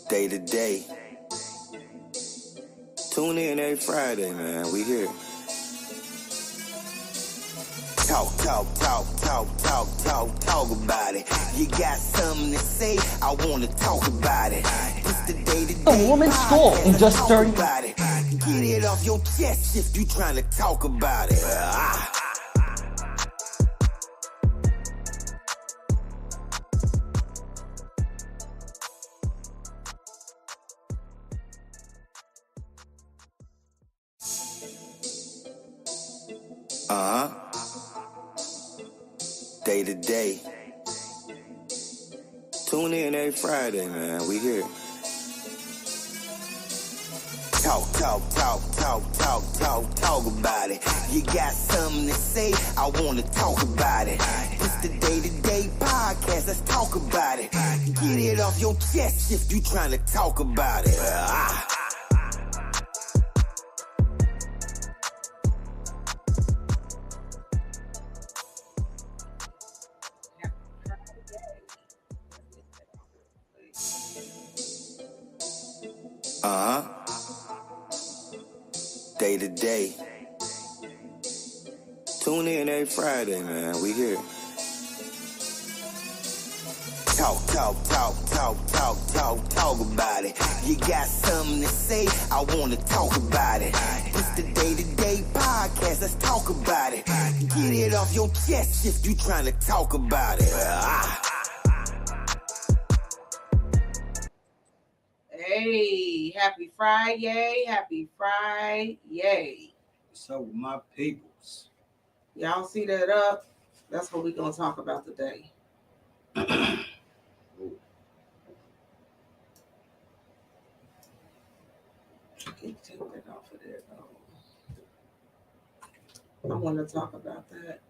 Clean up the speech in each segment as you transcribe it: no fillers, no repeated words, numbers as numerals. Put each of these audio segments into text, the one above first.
Day to day. Tune in every Friday, man. We here. Talk about it. You got something to say? I want to talk about it. It's the day-to-day. A woman's school in just 30 about it. Get it off your chest if you trying to talk about it. Day to day. Tune in every Friday, man. We here. Talk about it. You got something to say? I want to talk about it. It's the day-to-day podcast. Let's talk about it. Get it off your chest if you trying to talk about it. Day to day. Tune in every Friday, man. We here. Talk about it. You got something to say? I want to talk about it. It's the day-to-day podcast. Let's talk about it. Get it off your chest if you trying to talk about it. Hey, happy Friday. Happy Friday. What's up with my peoples? Y'all see that up? That's what we're going to talk about today. I can take that off of there, though. I want to talk about that.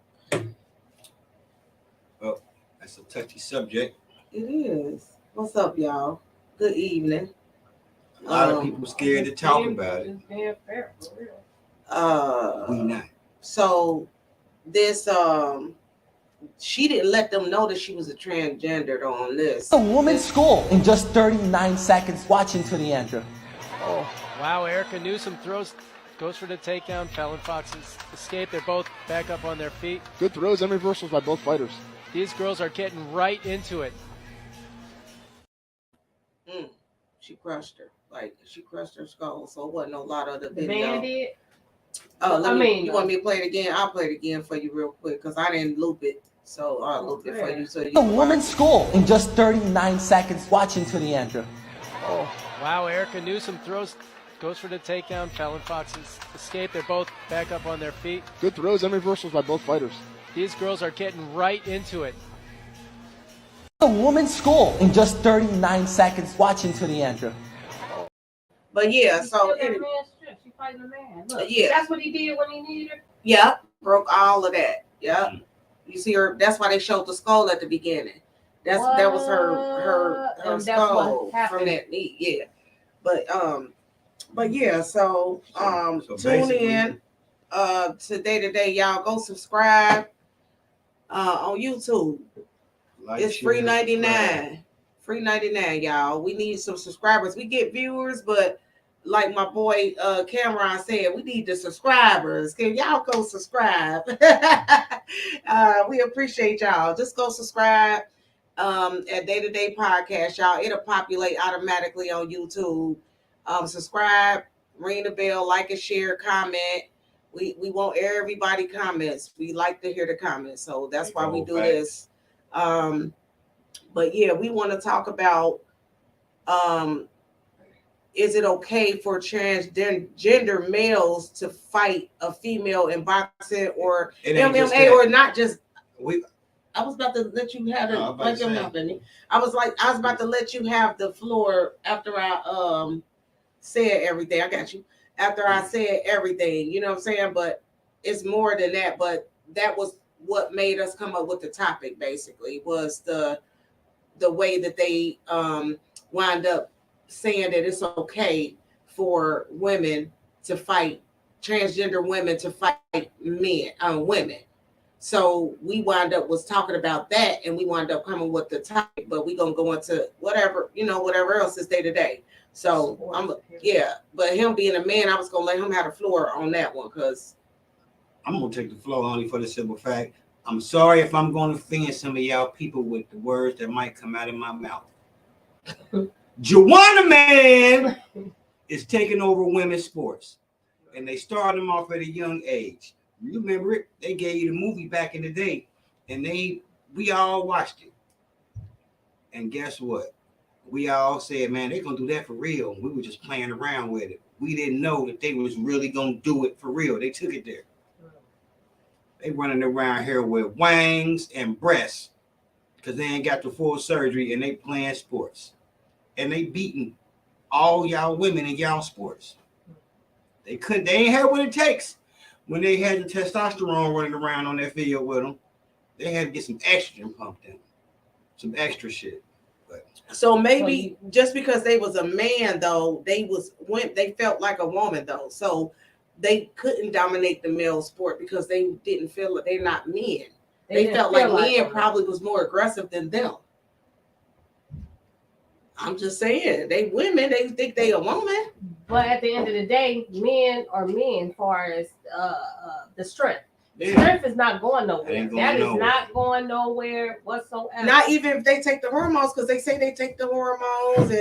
Well, that's a touchy subject. It is. What's up, y'all? Good evening. A lot of people scared to talk about it. We not. So this she didn't let them know that she was a transgender on this. A woman's school in just 39 seconds. Watching to the end. Oh, wow. Erica Newsom goes for the takedown. Fallon Fox escaped. They're both back up on their feet. Good throws and reversals by both fighters. These girls are getting right into it. She crushed her. Like, she crushed her skull. So it wasn't a lot of the video. Man did. Oh, you want me to play it again? I'll play it again for you real quick because I didn't loop it. So I'll loop it for you. So you A woman's school in just 39 seconds. Watching to the end. Oh, wow. Erica Newsom goes for the takedown. Fallon Fox escaped. They're both back up on their feet. Good throws and reversals by both fighters. These girls are getting right into it. A woman's school in just 39 seconds. Watching to the end. But yeah, so anyway. She fighting a man. Look, yeah, that's what he did when he needed her. Yeah, broke all of that. Yeah, you see her. That's why they showed the skull at the beginning. That was her skull from that knee. Yeah, but yeah. So tune in to day, y'all. Go subscribe on YouTube. It's free 99. Free 99, y'all. We need some subscribers. We get viewers, but like my boy Cameron said, we need the subscribers. Can y'all go subscribe? We appreciate y'all. Just go subscribe at Day-to-Day Podcast, y'all. It'll populate automatically on YouTube. Subscribe, ring the bell, like and share, comment. We want everybody comments. We like to hear the comments, so that's why we do this. But yeah, we want to talk about is it okay for transgender males to fight a female in boxing or MMA or not just I was about to let you have it. I was about to let you have the floor after I said everything. I got you. After I said everything, you know what I'm saying? But it's more than that. But that was what made us come up with the topic, basically, was the way that they wind up saying that it's okay for women to fight, transgender women to fight women. So we wound up was talking about that, and we wound up coming with the topic. But we gonna go into whatever whatever else is day to day. So but him being a man, I was gonna let him have the floor on that one because I'm gonna take the floor only for the simple fact. I'm sorry if I'm gonna offend some of y'all people with the words that might come out of my mouth. Juwanna Man is taking over women's sports, and they started them off at a young age. You remember it? They gave you the movie back in the day, and we all watched it. And guess what? We all said, man, they're gonna do that for real. We were just playing around with it. We didn't know that they was really gonna do it for real. They took it there. They running around here with wangs and breasts because they ain't got the full surgery, and they playing sports. And they beating all y'all women in y'all sports. They ain't had what it takes. When they had the testosterone running around on that field with them, they had to get some estrogen pumped in, some extra shit. But so maybe just because they was a man though, they felt like a woman though, so they couldn't dominate the male sport because they didn't feel like they're not men. They felt like men probably was more aggressive than them. I'm just saying, they women, they think they a woman. But at the end of the day, men are men as far as the strength. Yeah. Strength is not going nowhere. That is not going nowhere whatsoever. Not even if they take the hormones, because they say they take the hormones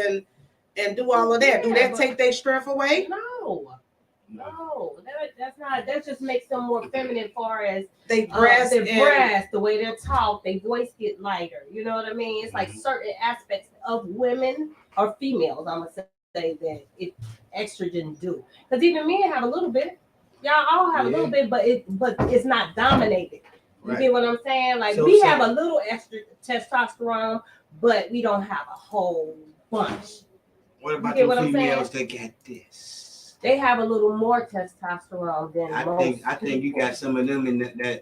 and do all of that. Do that take their strength away? No. That's not. That just makes them more feminine as far as their breasts, the way they talk, their voice get lighter. You know what I mean? It's like certain aspects of women or females, I'm gonna say that it estrogen do. Because even men have a little bit. Y'all all have a little bit, but it's not dominated. You get what I'm saying? Like we have a little extra testosterone, but we don't have a whole bunch. What about the females that got this? They have a little more testosterone than most. I think you got some of them in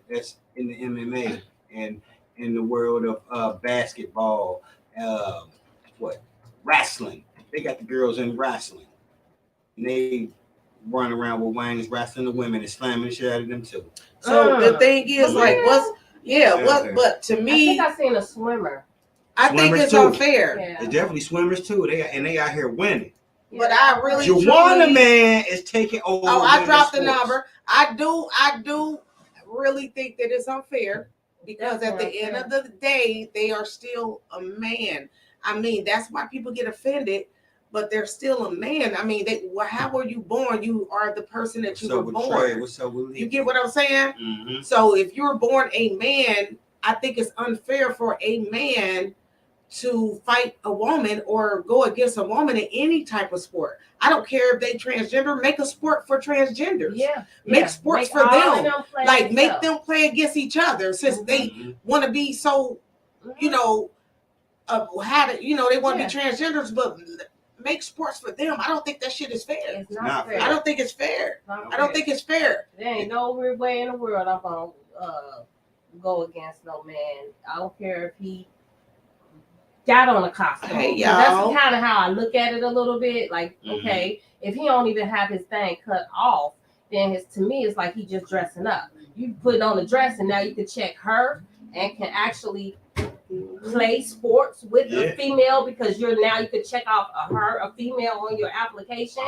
that's in the MMA and in the world of basketball, wrestling. They got the girls in wrestling. And they run around with wangs, wrestling the women and slamming the shit out of them too. So the thing is, but to me, I think I seen a swimmer. I think it's unfair. Yeah. It's definitely swimmers too. They out here winning. But I really Juwanna Man is taking over. Oh, I dropped the number. I do really think that it's unfair because at the end of the day, they are still a man. I mean, that's why people get offended, but they're still a man. I mean, how were you born? You are the person that you were born. What's up with you get what I'm saying? Mm-hmm. So if you're born a man, I think it's unfair for a man to fight a woman or go against a woman in any type of sport. I don't care if they transgender, make a sport for transgenders. Yeah. Make sports for them. Like make them play against each other since they want to be so, they want to be transgenders, but make sports for them. I don't think that shit is fair. It's not fair. I don't think it's fair. I don't think it's fair. There ain't no way in the world I'm going to go against no man. I don't care if he got on a costume. Hey, y'all. That's kind of how I look at it a little bit. Like, okay, if he don't even have his thing cut off, then to me, it's like he just dressing up. You put on a dress and now you can check her and can actually play sports with a female because you can check off a female on your application.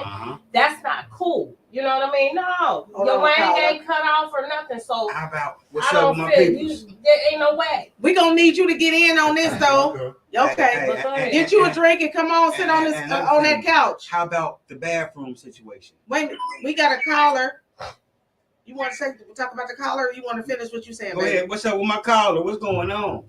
That's not cool. You know what I mean? No, your wang ain't cut off or nothing. So how about what's up with my people? There ain't no way. We gonna need you to get in on this though. Okay. Get you a drink and come on, sit on this on that couch. How about the bathroom situation? Wait, we got a caller. You want to talk about the caller, or you want to finish what you saying? Go ahead. What's up with my caller? What's going on?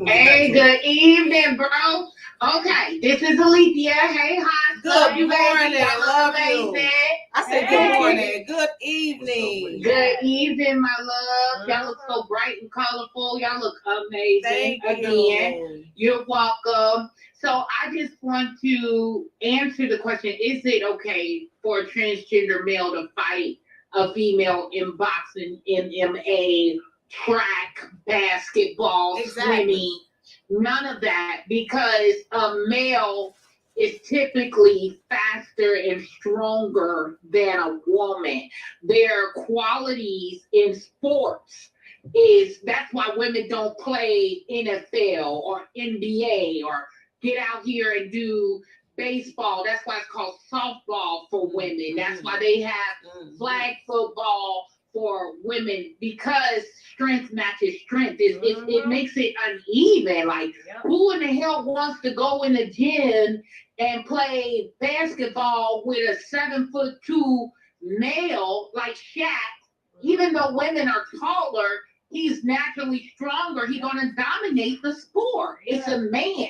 Hey, good evening, bro. Okay, this is Alethea. Hey, hi. Good morning. Love you. I said good morning. Good evening. Good evening, my love. Y'all look so bright and colorful. Y'all look amazing. Thank you. You're welcome. So I just want to answer the question, is it okay for a transgender male to fight a female in boxing, MMA, track, basketball, swimming? None of that, because a male is typically faster and stronger than a woman. There are qualities in sports that's why women don't play NFL or NBA or get out here and do baseball. That's why it's called softball for women. That's why they have flag football for women, because strength matches strength. It makes it uneven. Like, who in the hell wants to go in the gym and play basketball with a 7'2" male like Shaq? Even though women are taller, he's naturally stronger. He's gonna dominate the sport. It's a man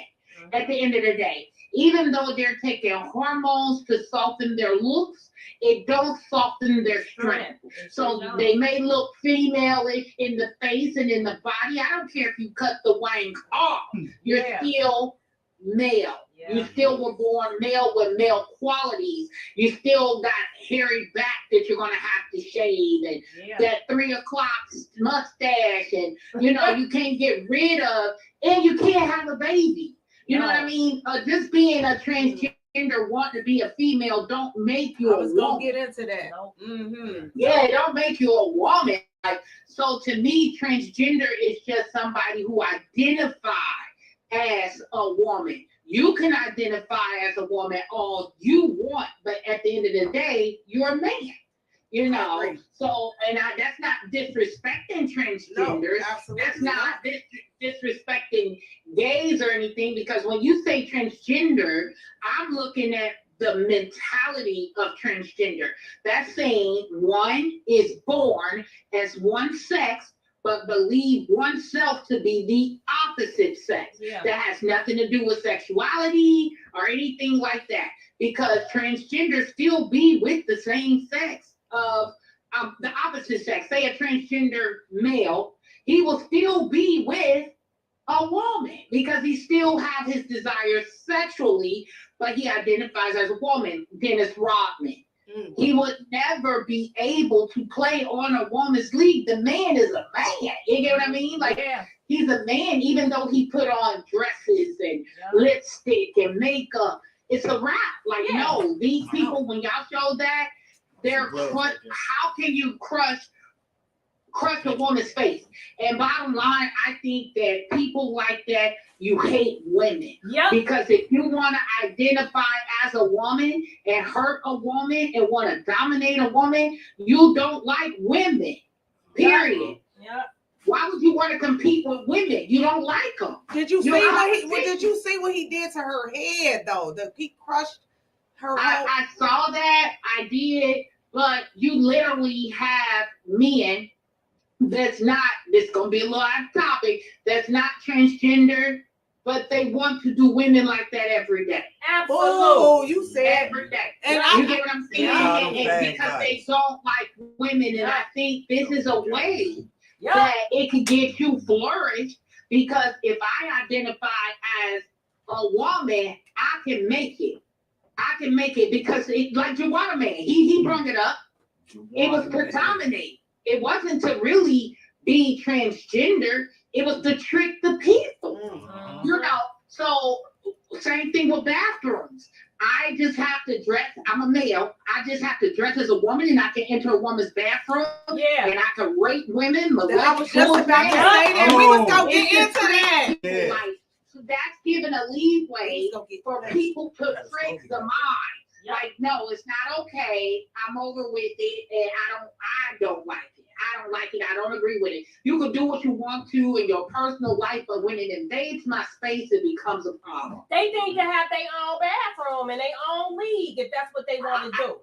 at the end of the day. Even though they're taking hormones to soften their looks, it don't soften their strength. So they may look female-ish in the face and in the body. I don't care if you cut the wang off. You're still male. You still were born male with male qualities. You still got hairy back that you're gonna have to shave, and that 3 o'clock mustache, and you can't get rid of, and you can't have a baby. You know what I mean? Just being a transgender, wanting to be a female, don't make you a woman. I was gonna get into that. Yeah, it don't make you a woman. Like, so to me, transgender is just somebody who identifies as a woman. You can identify as a woman all you want, but at the end of the day, you're a man. So, and that's not disrespecting transgenders. No, absolutely. That's not disrespecting gays or anything, because when you say transgender, I'm looking at the mentality of transgender. That's saying one is born as one sex, but believe oneself to be the opposite sex. That has nothing to do with sexuality or anything like that, because transgender still be with the same sex of the opposite sex. Say a transgender male, he will still be with a woman because he still have his desires sexually, but he identifies as a woman. Dennis Rodman. He would never be able to play on a woman's league. The man is a man. You get what I mean? Like, he's a man, even though he put on dresses and lipstick and makeup. It's a wrap. Like, no, these people, when y'all show that, how can you crush a woman's face? And bottom line, I think that people like that, you hate women. Because if you want to identify as a woman and hurt a woman and want to dominate a woman, you don't like women. Period. Why would you want to compete with women? You don't like them. Did you see what he did to her head though? He crushed her. I saw that. I did. But you literally have men that's not, this is going to be a little off topic, that's not transgender, but they want to do women like that every day. Absolutely. Oh, you said every day. And you get what I'm saying? And because they don't like women, and I think this is a way that it could get you flourished, because if I identify as a woman, I can make it. Because like Juwanna Man, he brought it up. It was predominate. It wasn't to really be transgender. It was to trick the people. So same thing with bathrooms. I just have to dress. I'm a male. I just have to dress as a woman, and I can enter a woman's bathroom. And I can rape women. I was just about to say that. We was gonna get into that. So that's giving a leeway for people to trick the mind. Like, no, it's not okay. I'm over with it, and I don't like it. I don't like it. I don't agree with it. You can do what you want to in your personal life, but when it invades my space, it becomes a problem. They need to have their own bathroom and their own league if that's what they want to do.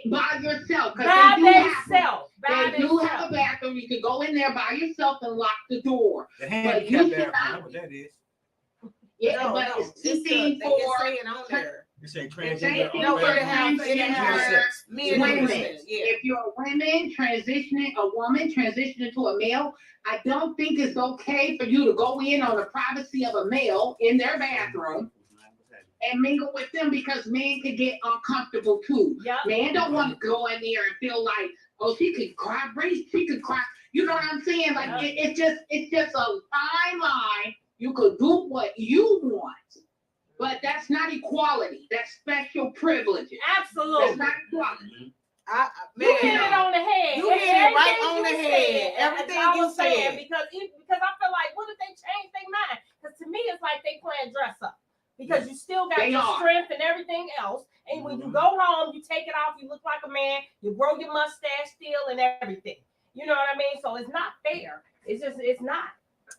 By yourself. By themselves. They do have a bathroom. You can go in there by yourself and lock the door. The handicap bathroom, what that is. But it's something for... You say transgender. If you're a woman transitioning to a male, I don't think it's okay for you to go in on the privacy of a male in their bathroom and mingle with them, because men can get uncomfortable too. Men don't want to go in there and feel like, oh, she could cry, she could cry. You know what I'm saying? Like it's just a fine line. You could do what you want. But that's not equality. That's special privileges. Absolutely. That's not equality. Man, you hit it on the head. You hit it right on the head. Everything you said. Because I feel like, what if they change their mind? Because to me, it's like they playing dress up. Because you still got your strength and everything else. And when you go home, you take it off, you look like a man, you grow your mustache still and everything. You know what I mean? So it's not fair. It's not.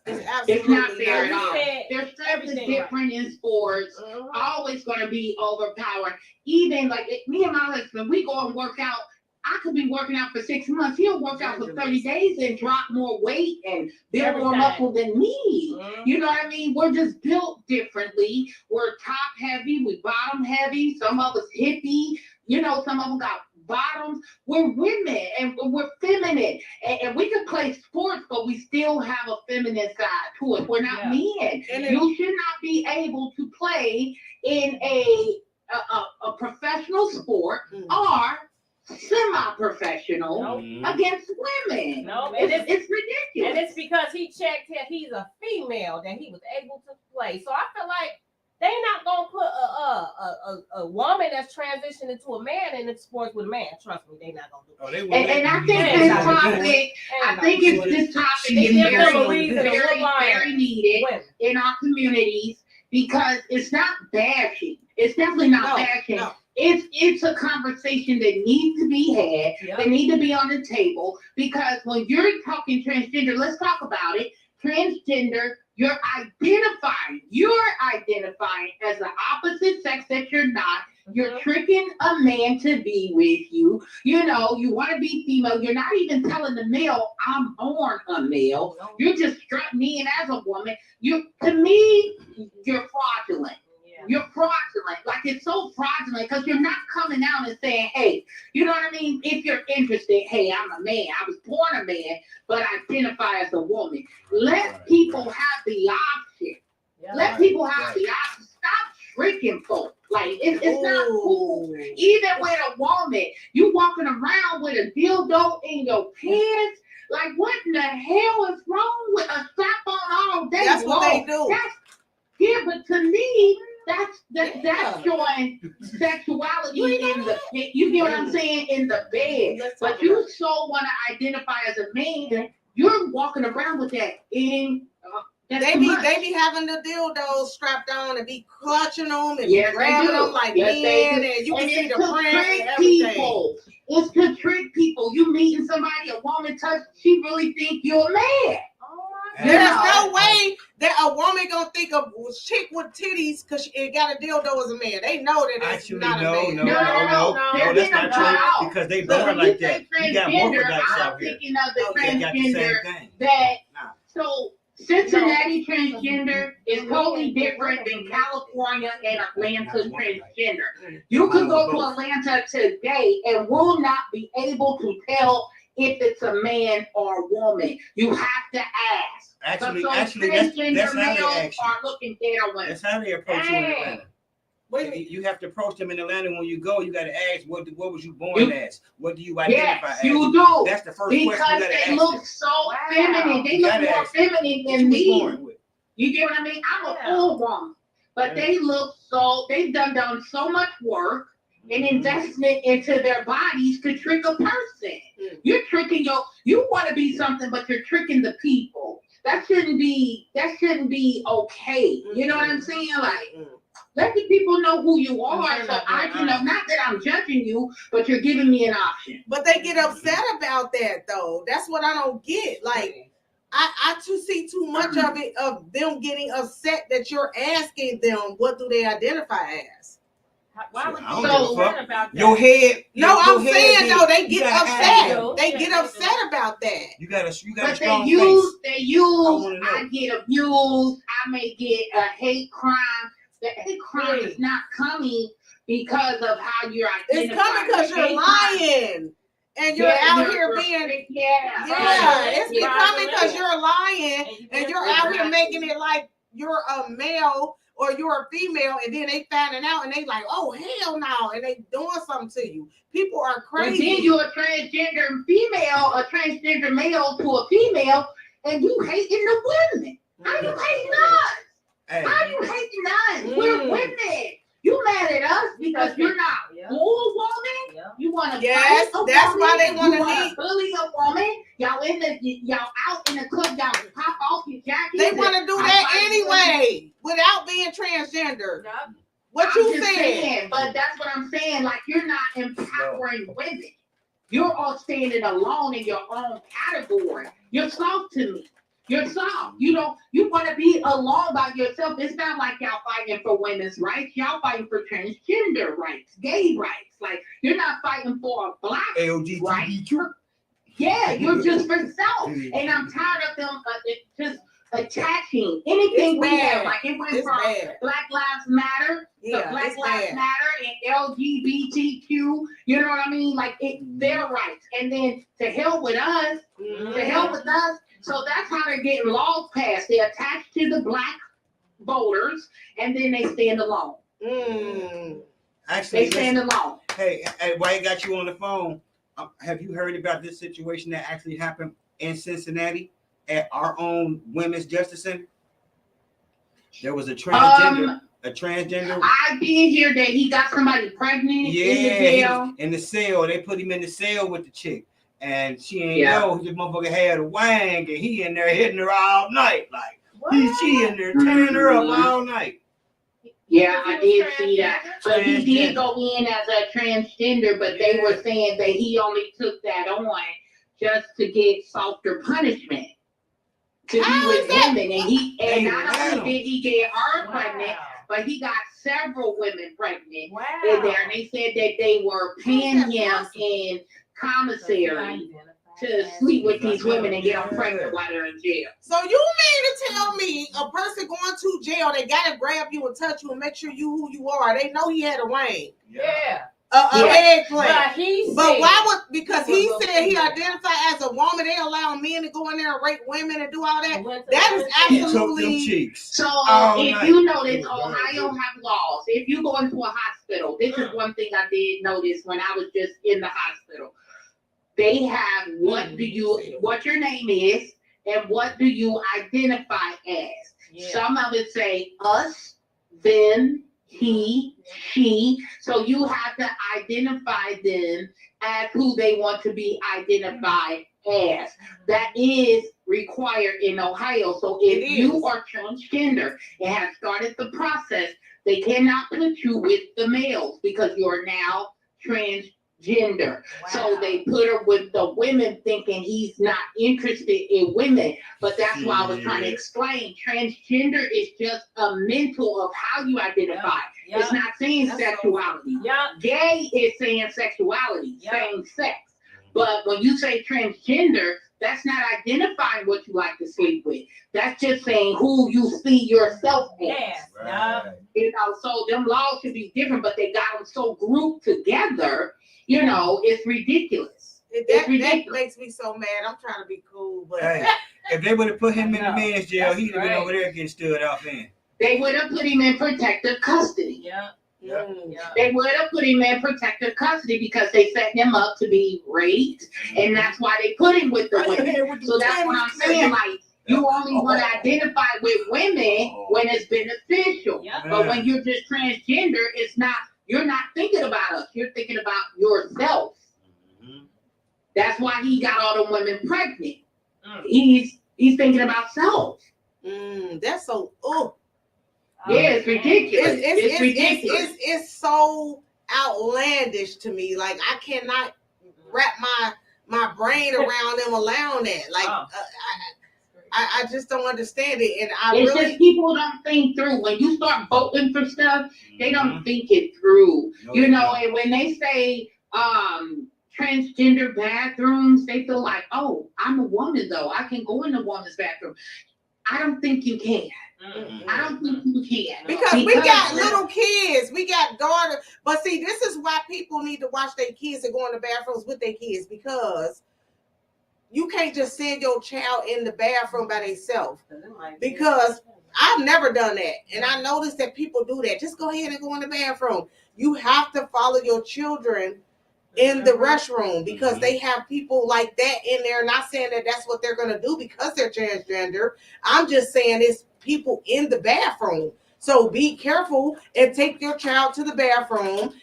It's not fair at all. Their strength is different in sports. Always going to be overpowered. Even like me and my husband, we go and work out. I could be working out for 6 months. He'll work out for 30 days and drop more weight and build more muscle than me. You know what I mean? We're just built differently. We're top heavy. We bottom heavy. Some of us hippie. You know, some of them got bottoms. We're women and we're feminine. And we can play sports, but we still have a feminine side to it. We're not men. And you should not be able to play in a professional sport or semi-professional against women. No, it's ridiculous. And it's because he checked that he's a female that he was able to play. So I feel like they not gonna put a woman that's transitioned into a man in the sports with a man. Trust me, they not gonna do it. And I think this topic is very needed in our communities because it's not bashing. It's definitely not bashing. No. It's a conversation that needs to be had. They need to be on the table because when you're talking transgender, let's talk about it. Transgender, you're identifying as the opposite sex that you're not. You're tricking a man to be with you. You know, you want to be female. You're not even telling the male, I'm born a male. You're just strutting in as a woman. To me, you're fraudulent. You're fraudulent. Like, it's so fraudulent because you're not coming out and saying, hey, you know what I mean? If you're interested, hey, I'm a man. I was born a man, but I identify as a woman. Let people have the option. Let people have the option. Stop tricking folks. Like, it's not cool. Even with a woman, you walking around with a dildo in your pants. Like, what in the hell is wrong with a strap on all day? That's what they do. But to me, that's showing sexuality in the, you get what I'm saying, in the bed. But you so want to identify as a man, you're walking around with that in. They be having the dildos strapped on and be clutching them and grabbing them like men, and you can see the print and everything. It's to trick people. You meeting somebody, a woman touch, she really think you're a man. There's no way that a woman gonna think of chick with titties because it got a dildo as a man. They know that it's not a man. No, that's not true because they born like that. You got morphotypes out here. Thinking of the transgender that. So Cincinnati transgender is totally different than California and Atlanta transgender. You could go to Atlanta today and will not be able to tell if it's a man or a woman. You have to ask. Actually, that's how they ask are looking their way. That's how they approach you in Atlanta. You have to approach them in Atlanta when you go. You got to ask, what was you born as? What do you identify as? You do. That's the first question you got to ask. Because they look so feminine. They look more feminine than me. You get what I mean? I'm a full woman. But they look they've done so much work and investment into their bodies to trick a person. You're tricking you want to be something, but you're tricking the people. That shouldn't be okay. You know what I'm saying? Like, let the people know who you are, so I can know. Not that I'm judging you, but you're giving me an option. But they get upset about that, though. That's what I don't get. Like, I see too much of it, of them getting upset that you're asking them what do they identify as. Why would you so upset about that? Your head. No, I'm saying though they get upset. They get upset about that. You got a but strong they use. face. I get abused. I may get a hate crime. The hate crime is not coming because of how you're identified. It's coming because you're lying. And you're out here being, it's coming because you're lying and you're out here making it like you're a male or you're a female, and then they finding out and they like, oh hell no, and they doing something to you. People are crazy. And then you're a transgender female, a transgender male to a female, and you hating the women. How you hating us? Hey. How you hating us? We're women. You mad at us because you're not full woman? You want to Yes, fight a that's woman, why they want you to want leave. to bully a woman. Y'all out in the club, y'all pop off your jacket. They want to do that anyway without being transgender. Yup. What I'm you just saying? saying, but that's what I'm saying. Like, you're not empowering women. You're all standing alone in your own category. You're soft to me. You're soft. You want to be alone by yourself. It's not like y'all fighting for women's rights. Y'all fighting for transgender rights, gay rights. Like, you're not fighting for a black right. Yeah, you're just for self. And I'm tired of them just attaching anything we have. Like, it went from Black Lives Matter to Black Lives Matter and LGBTQ. You know what I mean? Like, their rights. And then to hell with us. To hell with us. So that's how they're getting laws passed. They attach to the black voters, and then they stand alone. Actually, they stand alone. Hey, while I got you on the phone, have you heard about this situation that actually happened in Cincinnati at our own Women's Justice Center? There was a transgender. I did hear that he got somebody pregnant in the jail. In the cell. They put him in the cell with the chick. And she ain't know this motherfucker had a wang, and he in there hitting her all night. Like, she in there tearing her up all night. Yeah, I did see that. But he did go in as a transgender, but they were saying that he only took that on just to get softer punishment. To be with women. And not only did he get her pregnant, but he got several women pregnant in there. And they said that they were paying him in commissary to sleep with these women and get them pregnant while they're in jail. So you mean to tell me a person going to jail, they gotta grab you and touch you and make sure you who you are? They know he had a wang. Yeah. Eggplant. But why would, because he said he identified as a woman, they allow men to go in there and rape women and do all that. That is absolutely. So if you notice, Ohio have laws. If you go into a hospital, this is one thing I did notice when I was just in the hospital. They have what your name is and what do you identify as. Yeah. Some of it say us, them, he, she. So you have to identify them as who they want to be identified as. That is required in Ohio. So if you are transgender and have started the process, they cannot put you with the males because you're now transgender. Wow. So they put her with the women thinking he's not interested in women. But that's why I was trying to explain. Transgender is just a mental of how you identify. Yeah. It's not saying sexuality. Gay is saying sexuality, same sex. But when you say transgender, that's not identifying what you like to sleep with. That's just saying who you see yourself as. Right. You know, so them laws should be different, but they got them so grouped together. You know, it's ridiculous. That makes me so mad. I'm trying to be cool, but if they would have put him in the men's jail, he'd have been over there getting stood up in. They would have put him in protective custody. They would have put him in protective custody because they set him up to be raped, and that's why they put him with the women. So that's what I'm saying. Like, you only want to identify with women when it's beneficial, but when you're just transgender, it's not. You're not thinking about us. You're thinking about yourself. That's why he got all the women pregnant. He's thinking about self. That's so. Yeah, it's ridiculous. It's ridiculous. It's so outlandish to me. Like, I cannot wrap my brain around them allowing that. Like, I just don't understand it. And it's just people don't think through. When you start voting for stuff, they don't think it through. You know, and when they say transgender bathrooms, they feel like, oh, I'm a woman though. I can go in a woman's bathroom. I don't think you can. I don't think you can. Because we got little kids. We got daughters. But see, this is why people need to watch their kids and go in the bathrooms with their kids, because you can't just send your child in the bathroom by themselves. Because I've never done that. And I noticed that people do that. Just go ahead and go in the bathroom. You have to follow your children in the restroom because they have people like that in there. Not saying that that's what they're going to do because they're transgender. I'm just saying it's people in the bathroom. So be careful and take your child to the bathroom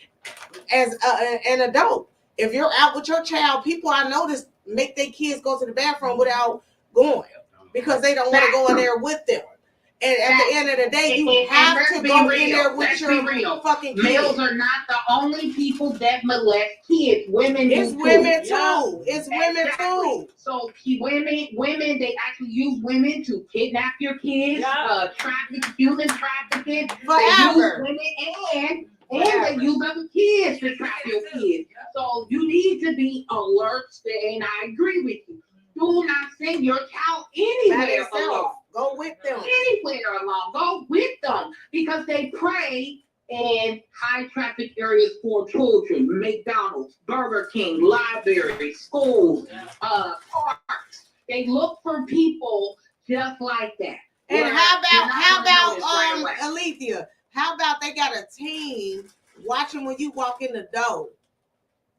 as an adult. If you're out with your child, people I notice make their kids go to the bathroom without going because they don't want to go in there with them. And at the end of the day, you have to go in there with your fucking kids. Males are not the only people that molest kids. Women It's do women too. too. It's women too. So women, they actually use women to kidnap your kids, human trafficking. Forever. They use women and they use other kids to trap your kids. So you need to be alert, and I agree with you. Do not send your child anywhere alone. Go with them. Anywhere alone. Go with them because they prey in high traffic areas for children. McDonald's, Burger King, libraries, schools, parks. They look for people just like that. And how about Alethea? How about they got a team watching when you walk in the door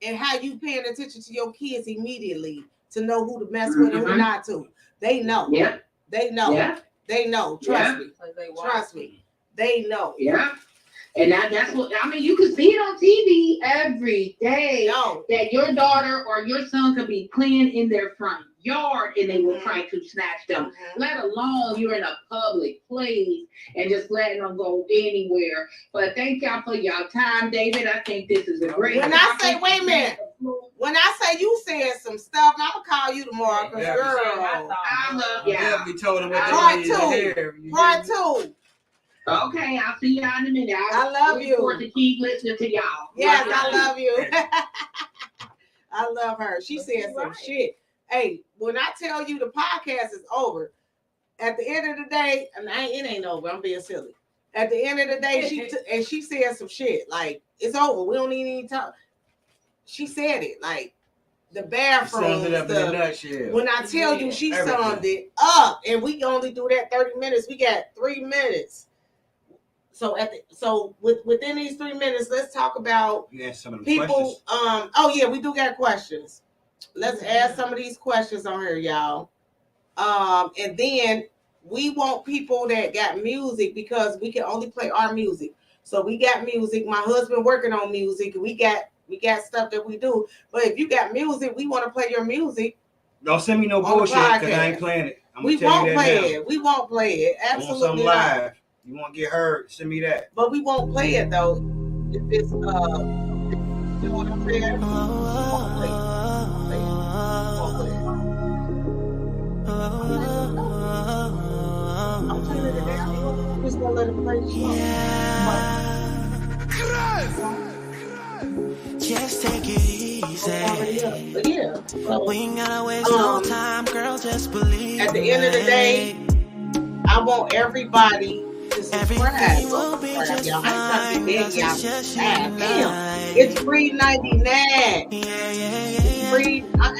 and how you paying attention to your kids immediately to know who to mess with and who not to. They know. Yeah. They know. Yeah. They know. Trust me. Trust me. They know. Yeah. And that's what I mean. You can see it on TV every day that your daughter or your son could be playing in their front yard and they will try to snatch them. Let alone you're in a public place and just letting them go anywhere. But thank y'all for your time, David. I think this is a great. When I say, wait a minute. When I say you said some stuff, I'm gonna call you tomorrow, cause girl, I love y'all. We told him what Part two. Okay, I'll see y'all in a minute. I love you. For to keep listening to y'all. Yes, I love you. I love her. She said some shit. Hey, when I tell you the podcast is over, at the end of the day, and it ain't over. I'm being silly. At the end of the day, she said some shit like it's over. We don't even talk. She said it like the bathroom. Summed it up in a nutshell. When I tell you, she summed it up, and we only do that 30 minutes. We got 3 minutes. So within these 3 minutes, let's talk about some of the people. Questions. We do got questions. Let's ask some of these questions on here, y'all. And then we want people that got music because we can only play our music. So we got music. My husband working on music. We got stuff that we do. But if you got music, we want to play your music. Don't send me no bullshit because I ain't playing it. We won't play it. We won't play it. Absolutely not. Live. You want to get heard? Send me that. But we won't play it though. If it's you know what I'm saying? We won't play it. I'm turning it down. I'm just gonna let it play. Just take it easy. But yeah. We ain't gotta waste no time, girl. Just believe. At the end of the day, I want everybody to subscribe. Y'all. I ain't trying to y'all. Damn. It's free $99. It's free. I'm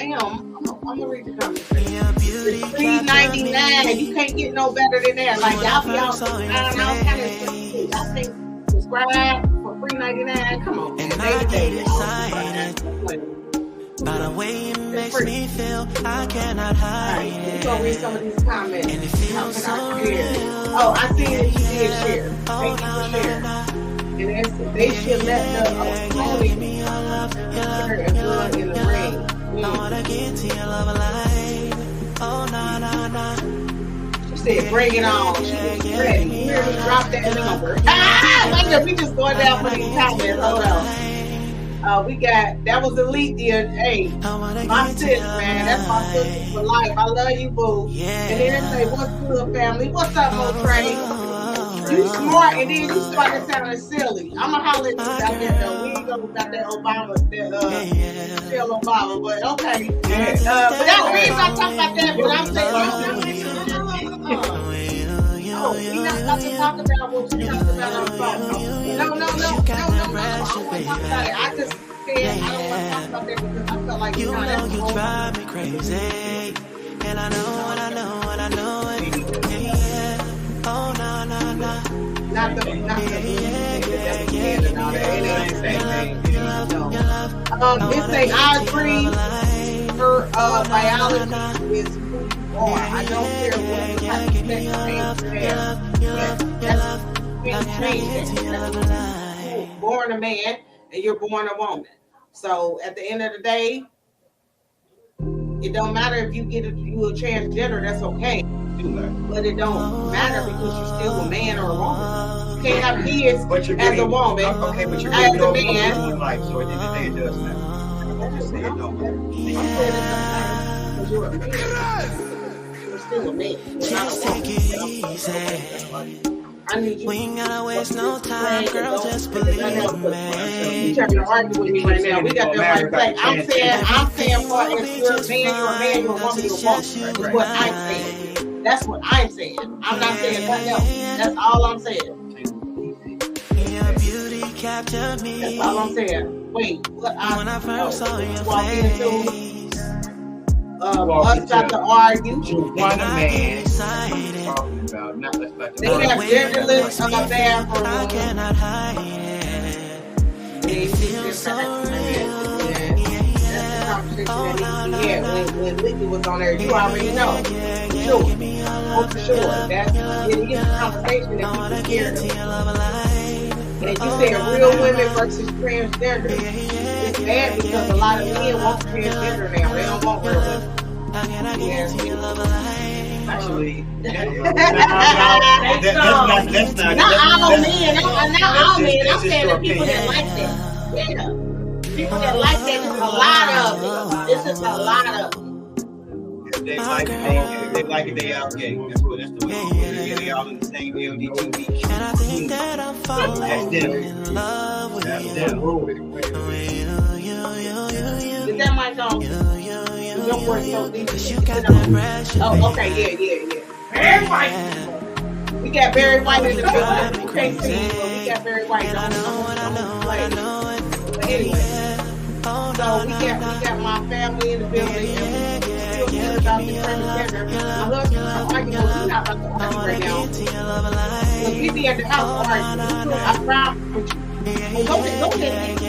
gonna read the comments. It's free $99. You can't get no better than that. Like y'all be out kind of shit. Y'all think subscribe for free $99? Come on. And I get excited by the way it makes me feel. I cannot hide it. We're gonna read some of these comments. And it feels so real. Oh, I see that you did share. Thank you for sharing. And they should let the pony share and blood in the rain. I wanna get to your love alive. Oh, nah. She said, bring it on. She was ready. We really dropped that number. Wait a minute, we just going down for these comments. Hold on. We got, that was Alethea. Hey, my sis, man. That's my sister for life. I love you, boo. And then they say, what's good, family? What's up, Mo Trey? You smart, and then you started sounding silly. I'm going to holler at you out there, though. We ain't going to got that Obama, Michelle Obama, but okay. But that reason I'm talking about that, but I'm saying, we're not about to talk about what we talked about on the phone. No. I don't want to talk about it. I just said I don't want to talk about that because I felt like you know you drive me crazy. And I know it. Yeah. Oh, no. Not the music and all that. It ain't the same thing. No. It say I agree. Her biology is who you are. I don't care what type of sex change. That's born a man and you're born a woman. So at the end of the day, it don't matter if you get you a transgender, that's okay. But it don't matter because you're still a man or a woman. You can't have kids as a woman. Okay, but you're as giving a over man. your life, so at the end of the day, it does matter. I just say it don't matter. Because you're a man. You're still a man. Just take it easy. I need you. We ain't gotta waste no time, girl. Just believe me. You trying to argue with me right now? We got that right. I'm saying, for if you're a man, you're a man, you're a woman, you're a woman. That's what I'm saying. That's what I'm saying. I'm not saying nothing else. That's all I'm saying. Your beauty captured me. That's all I'm saying. Wait, what when I first saw your face. Us got to argue. One man talking about not let's let They have genderless bathrooms. I cannot hide it. It feels so real. Yeah, when Licky was on there, you already know. For sure. That's a conversation that people care about. And you said real women versus transgender. It's bad because a lot of men want transgender now. They don't want real women. Actually, that's not. Not all men. I'm saying the people that like that. Yeah. People that like that is a lot of it. This is a lot of it. If they like it, they out gay. That's the way. They all in the same LGBTQ. And I think that I'm falling in love with you. Is that my dog? Don't worry, so deep. Oh, okay, yeah. Barry White. We got Barry White in the building. You can't see, but we got Barry White. Don't play. But anyway, so we got my family in the building, and we still hear about the transgender. My husband, he's not about to argue right now. But we be at the house arguing. I promise with you. Go ahead.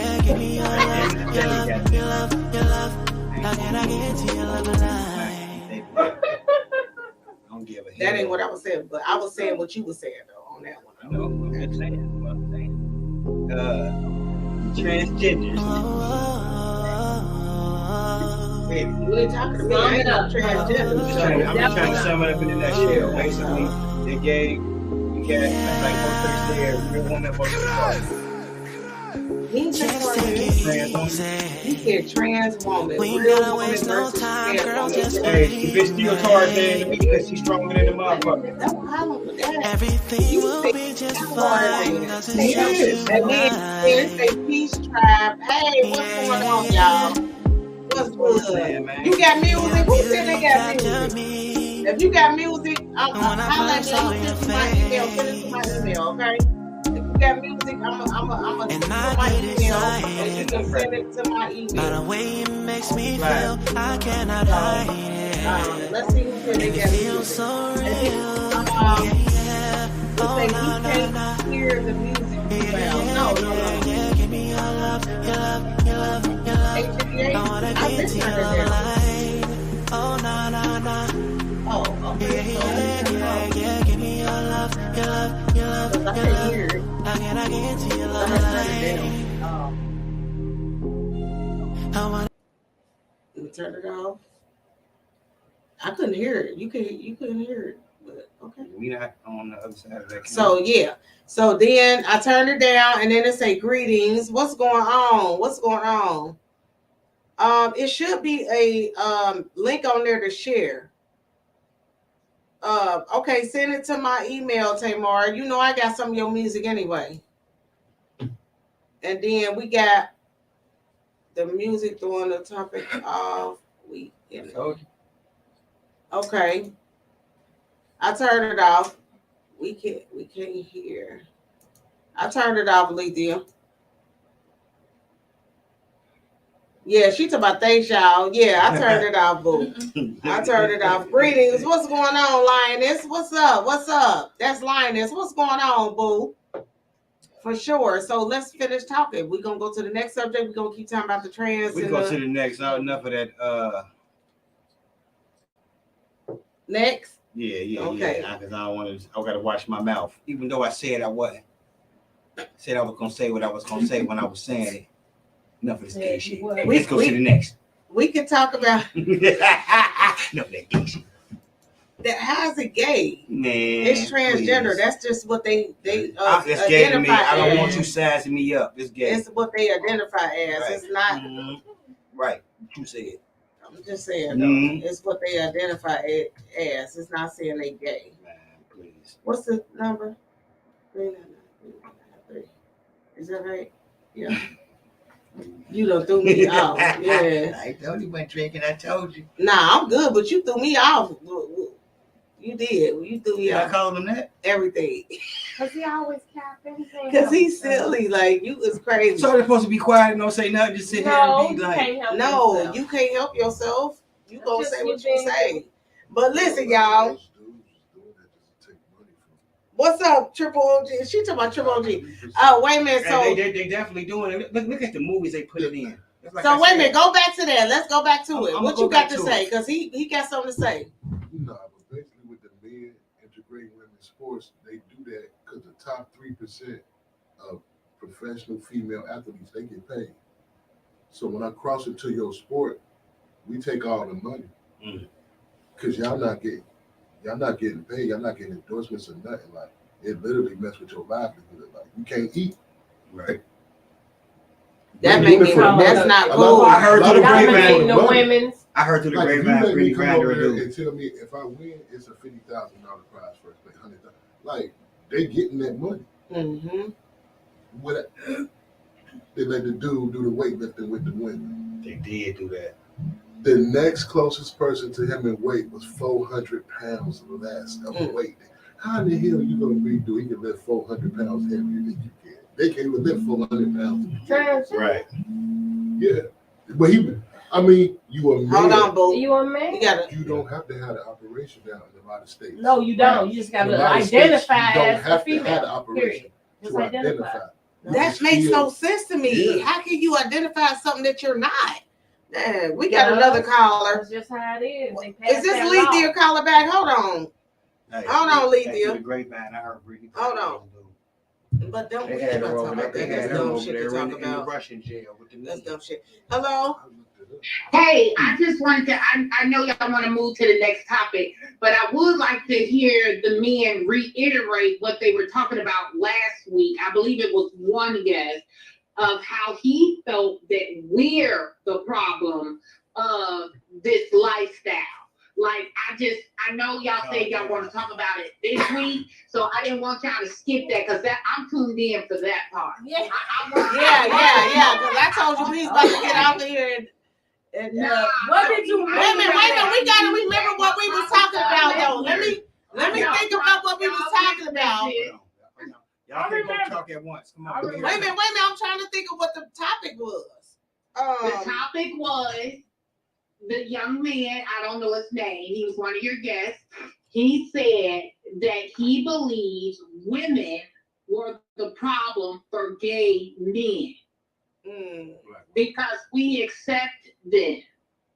That ain't what I was saying, but I was saying what you were saying though on that one. No, I'm saying what I'm saying. Transgenders. You ain't talking to me. I ain't no transgender. I'm just trying to sum it up in a nutshell. Basically, they're gay. You got like both there, real woman, both He said trans woman. Real woman versus trans woman. Hey, if it's still Tarzan to me because she's stronger than the motherfucker. Everything will be just fine. And then say peace tribe. Hey, what's going on, y'all? What's good? You got music? Who said they got music? If you got music, I'll let y'all send it to my email. Send it to my email, okay? If you got music, I'm gonna send it to my email, and you can send it to my email. By the way it makes me feel, I cannot hide it. Let's see who said they got music. So real. You can't hear the music well. No. Give me your love, your love, your love, your love. I wanna get to your love light. Oh, no. Oh, okay. Yeah, give me your love, your love, your love, your love. How can I get to your love light? You turn it off. I couldn't hear it. You couldn't hear it, but okay. We not on the other side of that. So yeah. So then I turned it down, and then it say greetings. What's going on? It should be a link on there to share. Okay, send it to my email, Tamar. You know I got some of your music anyway. And then we got the music during the topic of week. Okay. I turned it off. We can't hear. I turned it off, Lethea. Yeah, she talking about thanks, y'all. Yeah, I turned it off, boo. I turned it off. Greetings. What's going on, Lioness? What's up? That's Lioness. What's going on, boo? For sure. So let's finish talking. We're going to go to the next subject. We're going to keep talking about the trans. We go to the next. Enough of that. Next? Yeah. Okay. Because I got to watch my mouth. Even though I said I wasn't. I said I was going to say what I was going to say when I was saying it. Enough of this gay shit. Well, Let's go to the next. We can talk about No, that gay shit. that. How is it gay? Man, It's transgender. please. That's just what they That's gay to me. identify I don't as. want you sizing me up. It's gay. It's what they identify as. Right. It's not. Mhm. Right. You said. I'm just saying. Mhm. Though, it's what they identify it as. It's not saying they gay. Man, please. What's the number? 399. Is that right? Yeah. You done threw me off. Yeah. I told you wasn't drinking. I told you. Nah, I'm good, but you threw me off. You did. You threw me I off. called him that. Everything. Cause he always capping. Because he's silly. Like, you is crazy. So they're supposed to be quiet and don't say nothing. Just sit here and be like, No, you can't help yourself. You gonna say what you say. But listen, y'all. What's up, Triple OG? She talking about Triple OG. Oh, wait a minute. So they definitely doing it. Look at the movies they put it in. Like so wait a minute. Go back to that. Let's go back to it. I'm What gonna you go got back to to say? it. Because he got something to say. No, but basically with the men integrating women's sports, they do that because the top 3% of professional female athletes, they get paid. So when I cross into your sport, we take all the money. Because y'all not getting paid, y'all not getting endorsements or nothing. Like, it literally mess with your livelihood. Like, you can't eat. Right. That make me. That's not cool. I heard through the grapevine. The women's. I heard through the Like, grapevine. you let me Brittany come Grinder over will there do. and tell me if I win, it's a $50,000 prize first play, $100,000. Like, they getting that money. Mm-hmm. What they let the dude do the weightlifting with the women. They did do that. The next closest person to him in weight was 400 pounds less of weight. How in the hell are you gonna be do? He can lift 400 pounds heavier than you can. They can't even lift 400 pounds. Right. Yeah, but you a man. Hold on, boo. You a man? You don't have to have the operation down in a lot of states. No, you don't. You just got to identify as a female. Period. Just identify. That makes no sense to me. Yeah. How can you identify something that you're not? Man, we got another caller. That's just how it is. Is this Lethea caller back? Hold on. Hey, Hold on, through Lethea. the grapevine, I heard Brittany. Hold on. But don't we They had not her talk over about there. that. They had That's her dumb over shit to there talk in the about. Russian jail with the That's knee. dumb shit. Hello? Hey, I just wanted to, I know y'all want to move to the next topic, but I would like to hear the men reiterate what they were talking about last week. I believe it was one guest of how he felt that we're the problem of this lifestyle. Like, I know y'all say y'all want to talk about it this week, so I didn't want y'all to skip that because I'm tuned in for that part. Yeah, because I told you we was about to get out of here and what did you wait a minute, we gotta remember what we was talking about though. Let me think about what we was talking about. Y'all can't both talk at once. Come on. Wait a minute, I'm trying to think of what the topic was. The topic was the young man, I don't know his name, he was one of your guests. He said that he believes women were the problem for gay men. Because we accept them,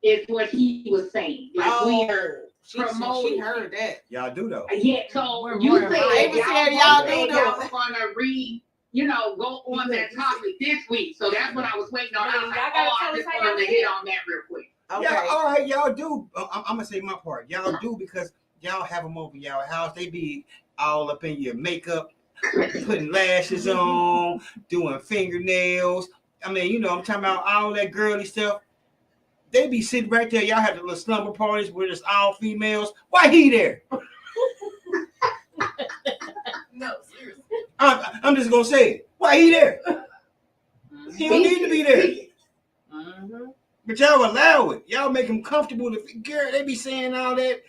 is what he was saying. Like we are promoting. She heard that. Y'all do though. Yeah, so you said y'all do y'all were gonna go on that topic this week. So that's what I was waiting on. I just wanted to hit on that real quick. Okay. Yeah, all right, y'all do. I'm gonna say my part. Y'all do because y'all have them over y'all house. They be all up in your makeup, putting lashes on, doing fingernails. I mean, I'm talking about all that girly stuff. They be sitting right there. Y'all have the little slumber parties where it's all females. Why he there? No, seriously. I'm just gonna say it. Why he there? He don't need to be there. But y'all allow it. Y'all make him comfortable. Girl, they be saying all that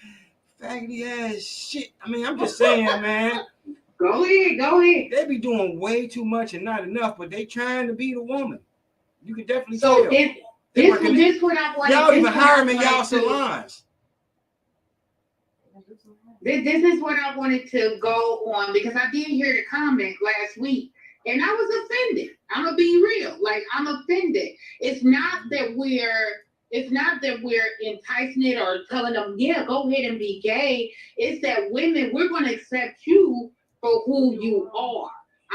faggoty ass shit. I mean, I'm just saying, man. Go ahead. They be doing way too much and not enough, but they trying to be the woman. You can definitely so tell. This what I wanted. Y'all even hire them in y'all salons. This is what I wanted to go on because I did hear the comment last week and I was offended. I'm gonna be real. Like, I'm offended. It's not that we're enticing it or telling them, yeah, go ahead and be gay. It's that women, we're gonna accept you for who you are.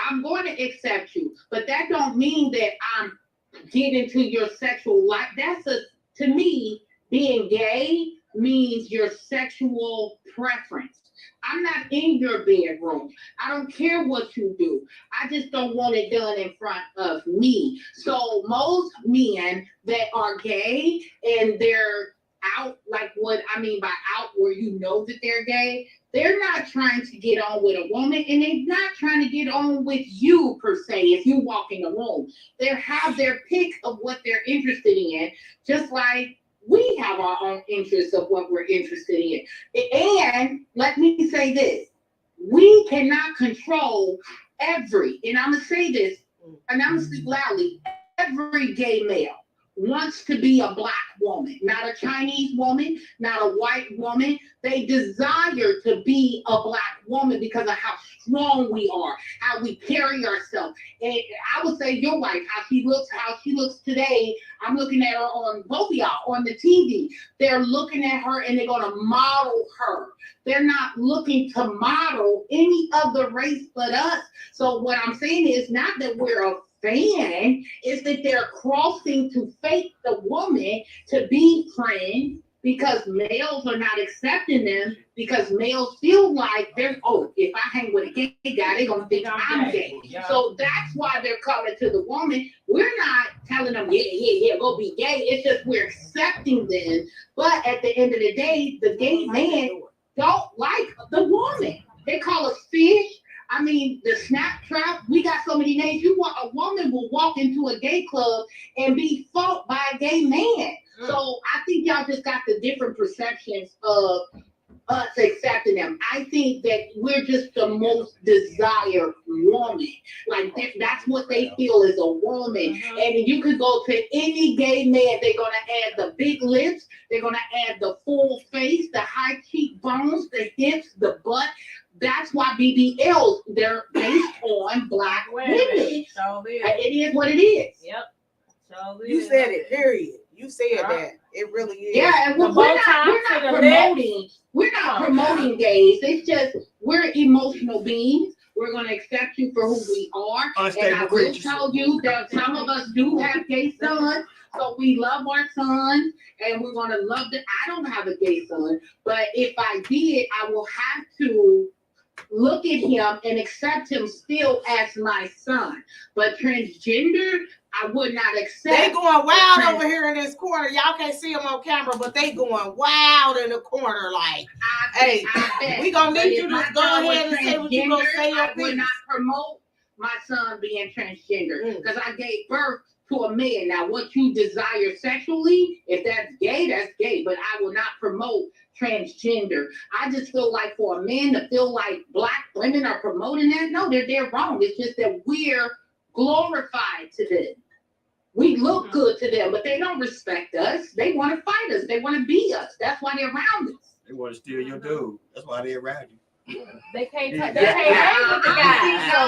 I'm going to accept you, but that don't mean that I'm get into your sexual life. To me, being gay means your sexual preference. I'm not in your bedroom. I don't care what you do. I just don't want it done in front of me. So most men that are gay and they're out, like what I mean by out, where you know that they're gay, they're not trying to get on with a woman, and they're not trying to get on with you per se if you walk in the room. They have their pick of what they're interested in, just like we have our own interests of what we're interested in. And let me say this, we cannot control and I'm going to say this, and I'm going to speak loudly, every gay male wants to be a black woman, not a Chinese woman, not a white woman. They desire to be a black woman because of how strong we are, how we carry ourselves. And I would say your wife, how she looks today. I'm looking at her on both of y'all on the TV. They're looking at her and they're going to model her. They're not looking to model any other race but us. So what I'm saying is not that we're a fan, is that they're crossing to fake the woman to be friends because males are not accepting them, because males feel like if I hang with a gay guy, they're gonna think I'm gay. Yeah. So that's why they're coming to the woman. We're not telling them, yeah, go be gay. It's just we're accepting them. But at the end of the day, the gay man don't like the woman. They call us fish. I mean, the snap trap, we got so many names. A woman will walk into a gay club and be fought by a gay man. So I think y'all just got the different perceptions of us accepting them. I think that we're just the most desired woman. Like that's what they feel is a woman. And you could go to any gay man, they're going to add the big lips, they're going to add the full face, the high cheekbones, the hips, the butt. That's why BBLs, they're based on black women. So it is what it is. Yep. So you said it, period. You said that. It really is. Yeah, and we're not promoting gays. It's just we're emotional beings. We're going to accept you for who we are. And I will tell you that some of us do have gay sons. So we love our sons, and we're going to love them. I don't have a gay son, but if I did, I will have to look at him and accept him still as my son. But transgender, I would not accept. They going wild over here in this corner. Y'all can't see them on camera, but they going wild in the corner. Like, hey, we gonna need you to go ahead and say what you gonna say. I would not promote my son being transgender because I gave birth to a man. Now, what you desire sexually, if that's gay, that's gay. But I will not promote transgender. I just feel like for a man to feel like black women are promoting that, no, they're wrong. It's just that we're glorified to them. We look good to them, but they don't respect us. They want to fight us. They want to beat us. That's why they're around us. They want to steal your dude. That's why they're around you. They can't hang with the guys. So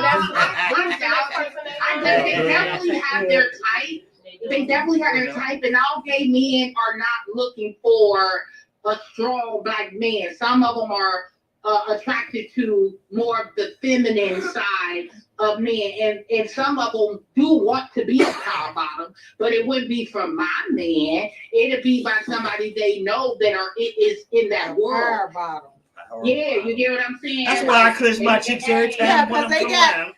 they definitely have their type. They definitely have their type, and all gay men are not looking for a strong black man. Some of them are attracted to more of the feminine side of men, and some of them do want to be a power bottom, but it wouldn't be from my man. It'd be by somebody they know that is in that world. Power bottom. Yeah, you get what I'm saying? That's why I clutch my chicks every time. Yeah, because they got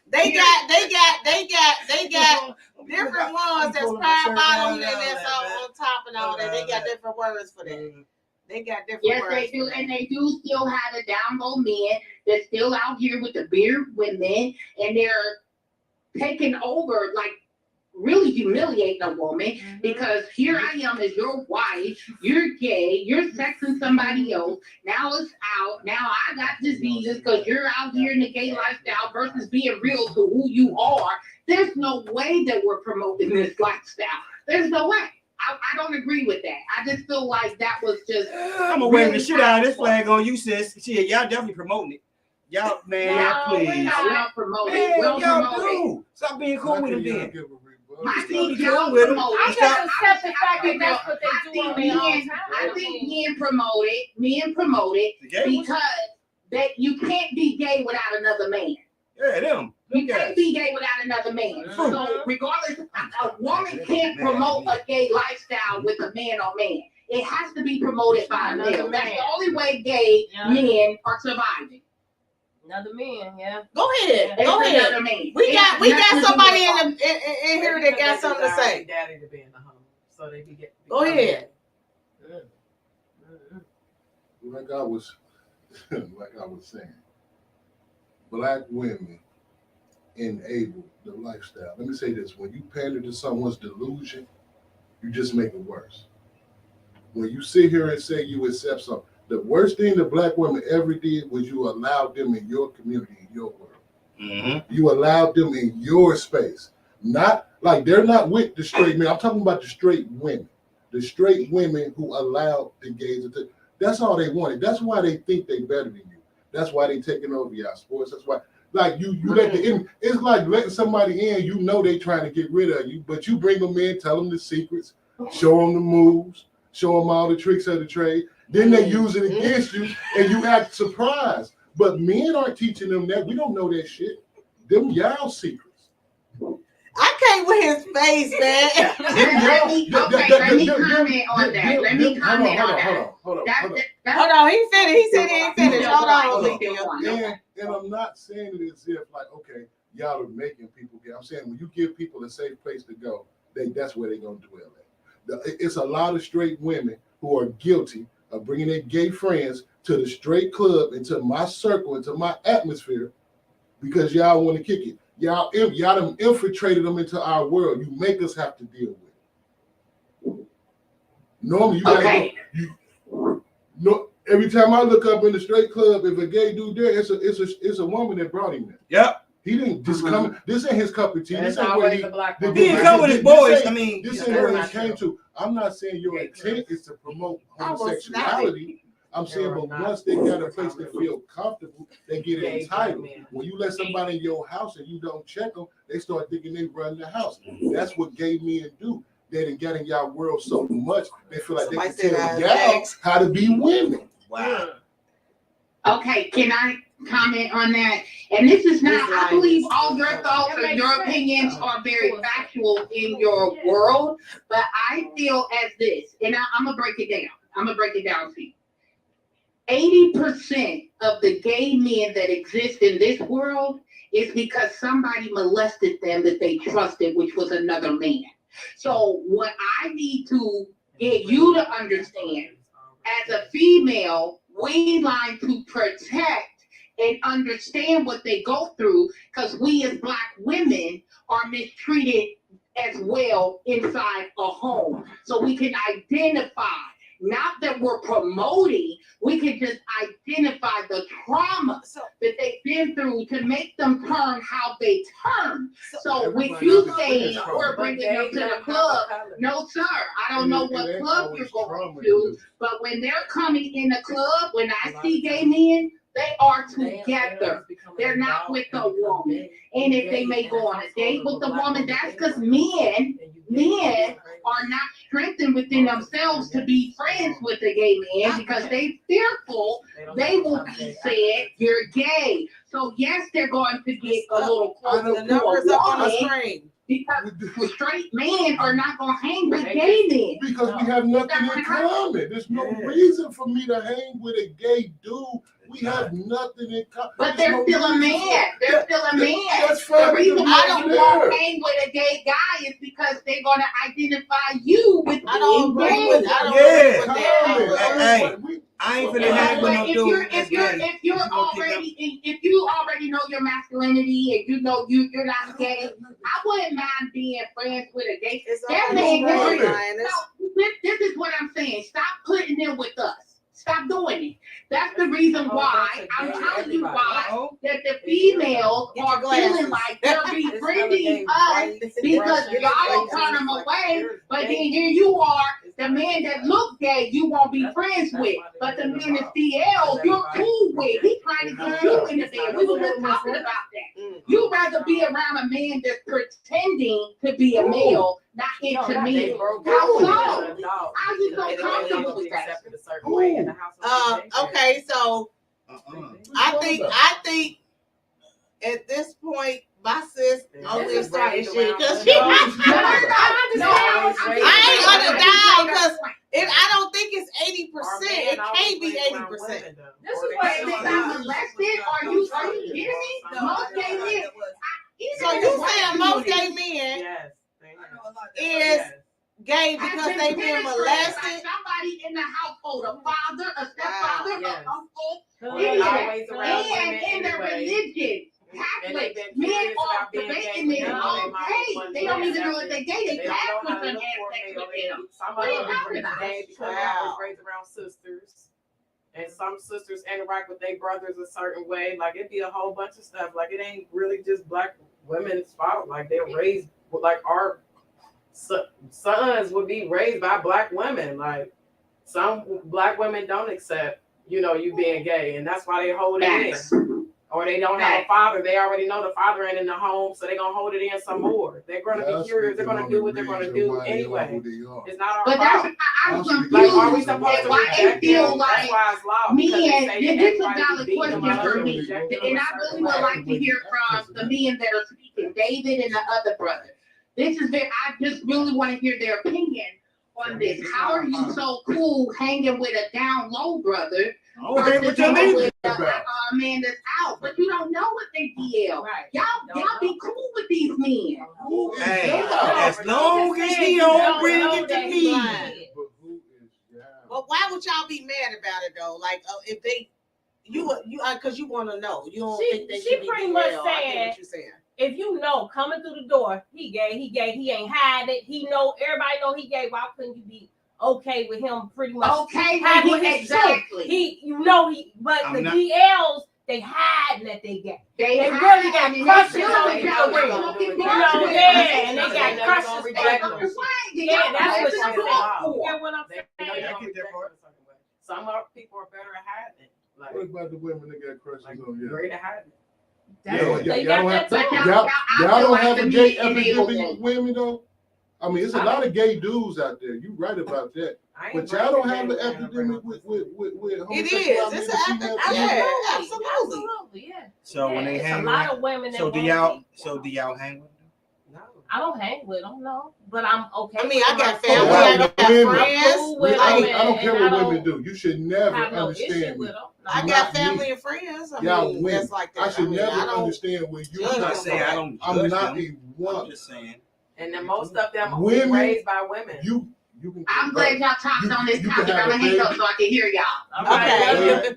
different ones that's power bottom and that's on top and all that. They got different words for that. They got different yes, words. Yes, they do, and they do still have the down low men that's still out here with the beard women, and they're taking over, like really humiliating a woman because here I am as your wife, you're gay, you're sexing somebody else, now it's out, now I got diseases because you're out here in the gay lifestyle versus being real to who you are. There's no way that we're promoting this lifestyle. There's no way. I don't agree with that. I just feel like that was just. I'm gonna wave the shit out of this flag on you, sis. Shit, y'all definitely promoting it. Y'all, man, please. We don't promote it. Man, y'all do. Stop being cool with them then. I think y'all promote it. I just accept the fact that that's what they do on their own time. I think men promote it because that you can't be gay without another man. Yeah, them. You can't be gay without another man. So regardless, a woman can't promote a gay lifestyle with a man on man. It has to be promoted by a male. That's the only way gay men are surviving. Another man, yeah. Go ahead. It's Go ahead. another man. We got somebody in here that got something to say. Daddy to be in the home, so they be getting. Go ahead. Like I was saying, Black women enable the lifestyle. Let me say this: when you pander to someone's delusion, you just make it worse. When you sit here and say you accept something, the worst thing the Black women ever did was you allowed them in your community, in your world. Mm-hmm. You allowed them in your space. Not like they're not with the straight men. I'm talking about the straight women. The straight women who allowed the gays to. That's all they wanted. That's why they think they better than you. That's why they taking over y'all sports. That's why, like you let the in. It's like letting somebody in. You know they trying to get rid of you, but you bring them in, tell them the secrets, show them the moves, show them all the tricks of the trade. Then they use it against you, and you act surprised. But men aren't teaching them that. We don't know that shit. Them y'all secrets. I can't with his face, man. Let me comment on that. Let me comment on that. Hold on. He said he ain't finished. Hold on. And I'm not saying it as if like, okay, y'all are making people gay. I'm saying when you give people a safe place to go, that's where they're gonna dwell at. It's a lot of straight women who are guilty of bringing their gay friends to the straight club, into my circle, into my atmosphere, because y'all want to kick it. Y'all done infiltrated them into our world. You make us have to deal with it. Normally, you gotta go, every time I look up in the straight club, if a gay dude there, it's a woman that brought him there. Yep. He didn't just come. This ain't his cup of tea. This ain't where he didn't come with his boys. I mean, this ain't where he came to. I'm not saying your intent is to promote homosexuality. I'm saying, but once they got a place they feel comfortable, they get entitled. When you let somebody in your house and you don't check them, they start thinking they run the house. That's what gay men do. They done got in y'all world so much, they feel like they can tell y'all how to be women. Wow. Okay, can I comment on that? And this is not, I believe all your thoughts or your opinions are very factual in your world, but I feel as this, and I'm going to break it down. I'm going to break it down for you. 80% of the gay men that exist in this world is because somebody molested them that they trusted, which was another man. So what I need to get you to understand, as a female, we like to protect and understand what they go through, because we as Black women are mistreated as well inside a home. So we can identify. Not that we're promoting, we can just identify the trauma that they've been through to make them turn how they turn. So when you say we're bringing them to the club, no sir, I don't know what club you're going to, but when they're coming in the club, when I see gay men, they are together. They're not with a woman. And if they may go on a date with the woman, that's because men are not strengthened within themselves to be friends with a gay man, because they fearful they will be said you're gay. So yes, they're going to get a little closer to a woman, because straight men are not going to hang with gay men. Because we have nothing in common. There's no reason for me to hang with a gay dude. We have nothing in common. But they're still a man. They're still a man. The reason why you won't hang with a gay guy is because they're going to identify you with being gay. I ain't finna hang with no dude. If you already know your masculinity and you know you're not gay, I wouldn't mind being friends with a gay. That man, this is what I'm saying. Stop putting them with us. Stop doing it. That's the reason why I'm telling you why that the females are feeling like they're befriending us because y'all turn them away. But then here you are, the man that look gay, you won't be friends with. But the man that CL, you're cool with. He's trying to get you in the bed. We were just talking about that. You'd rather be around a man that's pretending to be a male, not into me. How so? How you so comfortable with that? Okay, so I think at this point, my sis only is started right shit around because the- she. No, I ain't on the dial because I don't think it's 80%. It can't be 80%. This is why they got molested. Are you kidding me? Most gay men. So you saying most gay men is gay because they been molested? Somebody in the household, a father, a stepfather, Yes. an uncle, Always around women and in their anyway. religion. Catholic men are debating men all day. They don't even know if they're gay. They Catholics and have sex with them. Some What of are you them talking about? because they was raised around sisters. And some sisters interact with their brothers a certain way. Like it'd be a whole bunch of stuff. Like it ain't really just black women's fault. Like they're raised like our sons would be raised by black women. Like some black women don't accept, you being gay, and that's why they hold it in. Or they don't have a father. They already know the father ain't in the home, so they're gonna hold it in some more. They're gonna be curious. They're gonna do what they're gonna do anyway. It's not our But fault. I'm confused. Like, are we supposed to why reject they feel them? like That's why it's law. men, Because they say this is a everybody valid be beating them question up for and me. rejecting them And a I certain really would way. like to hear from the men that are speaking, David and the other brother. I just really want to hear their opinion on this. How are you so cool hanging with a down low brother versus hanging with a man that's out? But you don't know what they DL. Right. Y'all be cool with these men. Hey, as long as he don't bring it to me. But why would y'all be mad about it though? Like if they, because you want to know. You don't think they She should be pretty much DL. I get saying, what you're saying. if you know coming through the door, he gay, he ain't hide it. He know, everybody know he gay. Why couldn't you be okay with him pretty much? Okay, having his exactly. truth? But I'm the not- DLs, they hiding that they gay. They really hide got and crushes they on feel the like real. they're And they got They're crushes gonna on reject the them. real. Yeah, That's what that's she's what saying. I'm You get what I'm They know saying? you're gonna reject them a certain way. Some people are better at hiding. What Like about the women that got crushes on you? great at hiding. They got that too. Y'all don't have a gay epidemic with women though? I mean, it's a lot of gay dudes out there. You right about that. But y'all don't have an epidemic with It is. It's an epidemic. Yeah, absolutely. Yeah. So when they It's hang a lot around, of women that so do y'all hang with them? No. I don't hang with them, no. But I'm okay. I mean, I got family, family, I got friends. Cool with I them don't care and what women do. You should never have no issue understand with me. them. I got family and friends. I Y'all mean, win. that's like that. I should never I don't understand when you. judge I'm not them saying for I that. don't I'm judge not them. a woman. I'm just saying. And then most of them are Women- raised by women. You can. I'm glad y'all talked on this you topic. can have I'm gonna a hang up baby. so I can hear y'all. Okay.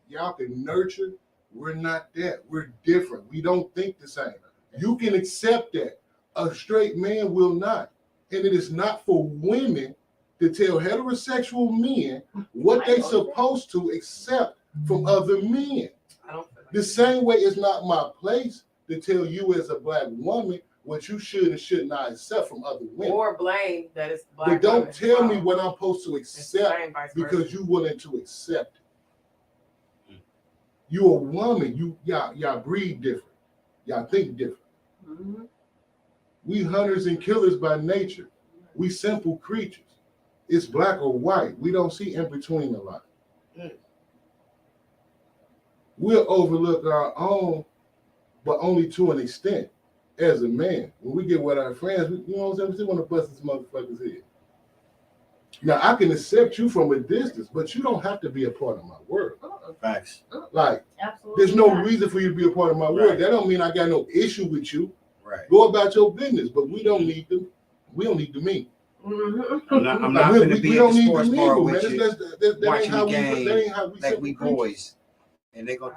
Y'all can nurture. We're not that. We're different. We don't think the same. You can accept that. A straight man will not. And it is not for women to tell heterosexual men what they supposed to accept from other men. I don't feel like The same way it's not my place to tell you as a black woman what you should and should not accept from other women. or blame that it's black. But don't women's tell me fault. what I'm supposed to It's the accept same vice versa. because you willing to accept it. You a woman, y'all breed different. Y'all think different. Mhm. We hunters and killers by nature. We simple creatures. It's black or white. We don't see in between a lot. We'll overlook our own, but only to an extent. As a man, when we get with our friends, you know what I'm saying? We still want to bust this motherfucker's head. Now, I can accept you from a distance, but you don't have to be a part of my world. Facts. Like, Absolutely. there's no not. reason for you to be a part of my Right. world. That don't mean I got no issue with you. Right. Go about your business, but we don't need them. We don't need to meet. Mhm. I'm Like, not we going to be at don't the need sports to bar mingle, with man. you, That ain't watching how the we. game That ain't how we. like simple we creatures. boys. And they gonna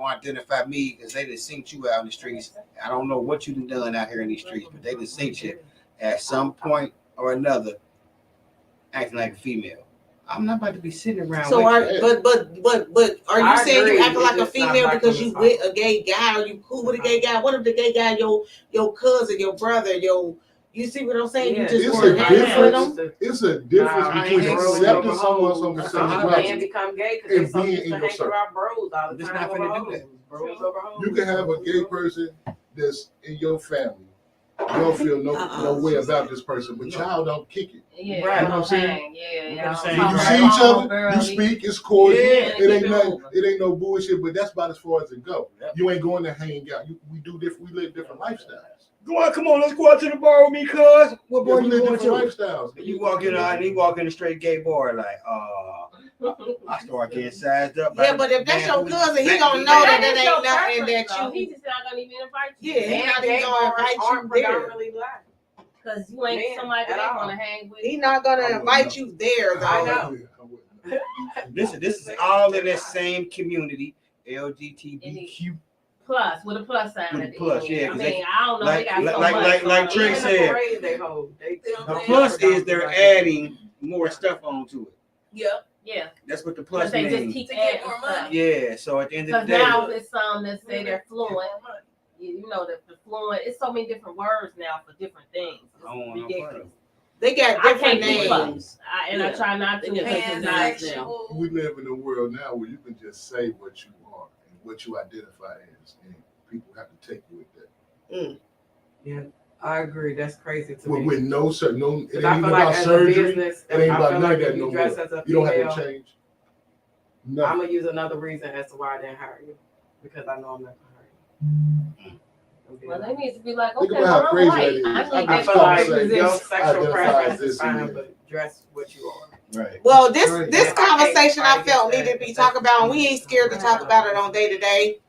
identify me because they done seen you out in the streets. I don't know what you done out here in these streets, but they done seen you at some point or another acting like a female. I'm not about to be sitting around. So but are you I saying agree. you acting like a It's just not female black because you women's with a gay guy? Are you cool with a gay guy? What if the gay guy your cousin, your brother, you see what I'm saying? Yeah. You just It's want a to hang with difference. them? It's a difference Nah, I between ain't bros accepting over someone hoes. on the same Some men level become gay because and they so being used in to your hang circle. around bros all the Just time. not finna over do that. hoes. Bros over hoes. You can have a gay person that's in your family You don't feel no way about this person, but y'all don't kick it. Yeah, Right. You know what I'm saying? Yeah. When you see each other, you speak, it's cordial. It ain't no bullshit, but that's about as far as it go. Yep. You ain't going to hang out. We live different lifestyles. Go on, come on, let's go out to the bar with me, cuz. What bar We you live going different to? lifestyles. You walk in and he walk in a straight gay bar like, I start getting sized up. Yeah, but if that's your cousin, he gonna know that ain't nothing that you. He's just not gonna even invite you. Yeah, he's not even gonna invite you there. Black. Because you ain't somebody they want to hang with. He's not gonna invite you there, though. I know. This is all in that same community, LGBTQ. Plus, with a plus sign at the Plus, end. yeah. I mean, I don't know. Like, they got so much. like Trey said, the plus is they're adding more stuff onto it. Yep. Yeah. That's what the plus they means. just keep adding more money. Yeah. So at the end of the Because day, now it's some that say they're fluent. You know, the fluent. It's so many different words now for different things. It's ridiculous. They got different names. I try not to. Pansexual. We live in a world now where you can just say what you are and what you identify as, and people have to take you with that. Yeah, I agree. That's crazy to me. With no, it ain't even about about surgery. Business, it ain't about none like of that no more. You don't have to change. No. I'm gonna use another reason as to why I didn't hire you, because I know I'm not gonna hire you. Well, they need to be like, Think okay, about how crazy right. that is. I feel like your sexual preference is fine, but dress what you are. Right. Well, this conversation I felt needed to be talked about, and we ain't scared to talk about it on day to day.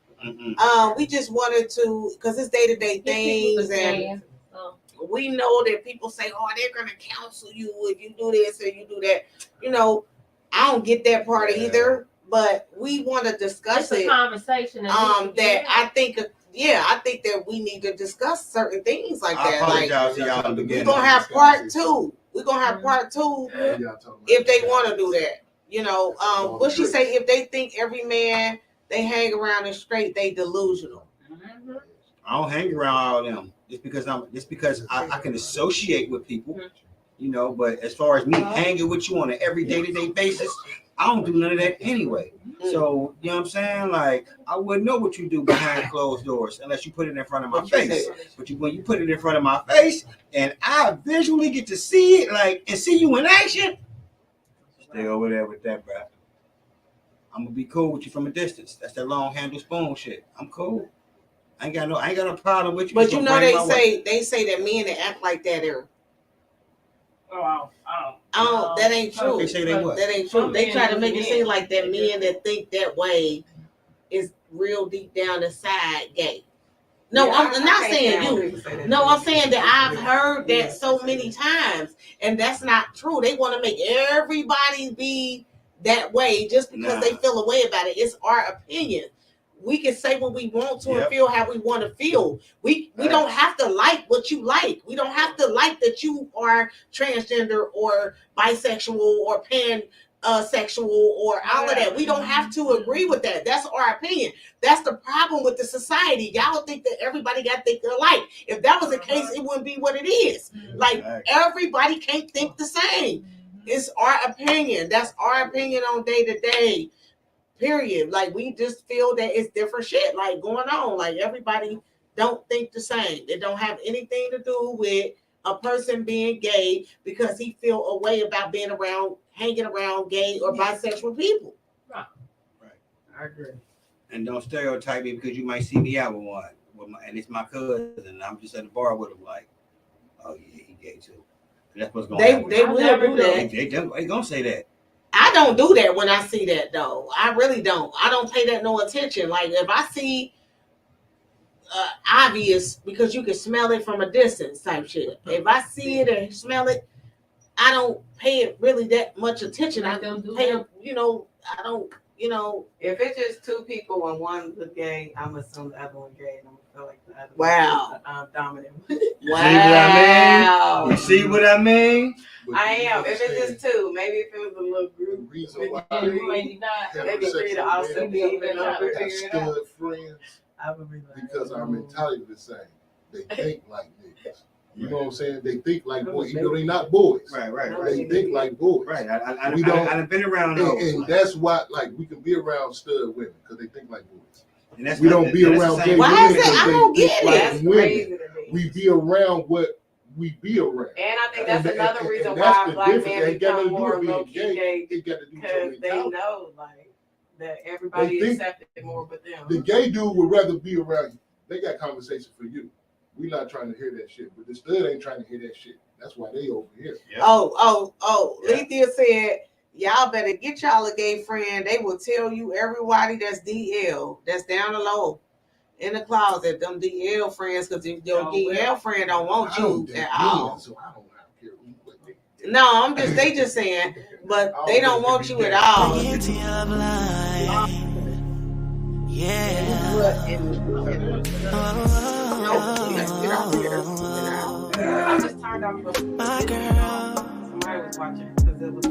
We just wanted to, because it's day to day things, and we know that people say, "Oh, they're gonna counsel you if you do this or you do that." You know, I don't get that part either, but we want to discuss it. Conversation. That I think. Yeah, I think that we need to discuss certain things like that. Like, we're gonna have part 2. We're gonna have part 2 if they want to do that. You know, what she say? If they think every man they hang around is straight, they delusional. I don't hang around all of them just because I can associate with people, you know. But as far as me hanging with you on an every day-to-day basis, I don't do none of that anyway. So, you know what I'm saying? Like, I wouldn't know what you do behind closed doors unless you put it in front of my face. But when you put it in front of my face and I visually get to see it, like, and see you in action, stay over there with that, bro. I'm gonna be cool with you from a distance. That's that long handle spoon shit. I'm cool. I ain't got no problem with you. But you know they say that men that act like that are. Oh, that ain't true. They say they what? That ain't true. They try to make it seem like that men that think that way is real deep down inside gay. No, I'm not saying you. No, I'm saying that I've heard that so many times, and that's not true. They want to make everybody be that way just because they feel a way about it. It's our opinion. We can say what we want to and feel how we want to feel. We don't have to like what you like. We don't have to like that you are transgender or bisexual or pansexual or all of that. We don't have to agree with that. That's our opinion. That's the problem with the society. Y'all think that everybody got to think alike. If that was the case, it wouldn't be what it is. Like, everybody can't think the same. It's our opinion. That's our opinion on day to day. Period. Like, we just feel that it's different shit like going on. Like, everybody don't think the same. It don't have anything to do with a person being gay because he feel a way about hanging around gay or bisexual people. Right. I agree. And don't stereotype me because you might see me out with one, and it's my cousin, and I'm just at the bar with him like, oh yeah, he gay too. And that's what's going on. They will do that. They gonna say that. I don't do that when I see that, though. I really don't. I don't pay that no attention. Like, if I see obvious, because you can smell it from a distance type shit. If I see it and smell it, I don't pay it really that much attention. I don't pay, I don't, If it's just two people and one's gay, I'm assuming the other one gay, and I'm gonna feel like the other one dominant. Wow. You see what I mean? I am. If it's just two, maybe if it was a little group, maybe three to offset the even number. Stud friends, because our mentality is the same. They think like niggas. You know what I'm saying? They think like boys, even though they're not boys. Right. They think like boys. Right. I've been around those. And that's why, like, we can be around stud women because they think like boys. And that's We don't be around gay Why women is it? I because don't they get think it. like women. We be around what we be around. And I think that's another reason that's why the black difference. men It got nothing become to do more with being low key gay It got to do with because they mentality. know like that everybody They think accepted more but them. The gay dude would rather be around you. They got conversation for you. We not trying to hear that shit, but the stud ain't trying to hear that shit. That's why they over here. Yeah. Oh. Yeah. Lethea said, y'all better get y'all a gay friend. They will tell you everybody that's DL, that's down the low in the closet, them DL friends, because if your DL friend don't want you at all. So I don't care who with me. No, they just saying, but they don't want you at all. I just turned off the my girl. Somebody was watching because it was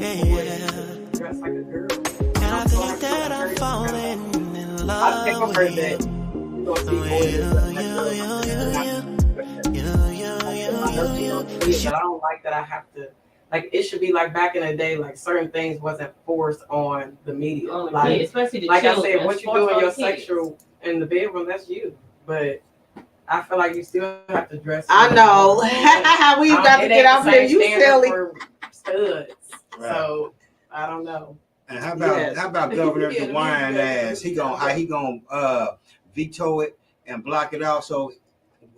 dressed like a girl. And I think that I'm falling in love. I think I heard that. But I don't like that I have to. Like it should be like back in the day, like certain things wasn't forced on the media. Like, especially the like I children. said, what you do in your sexual in the bedroom, that's you. But I feel like you still have to dress. I know. We about to get out here. You silly. Studs. Right. So I don't know. And how about Governor DeWine ass? He gonna veto it and block it out. So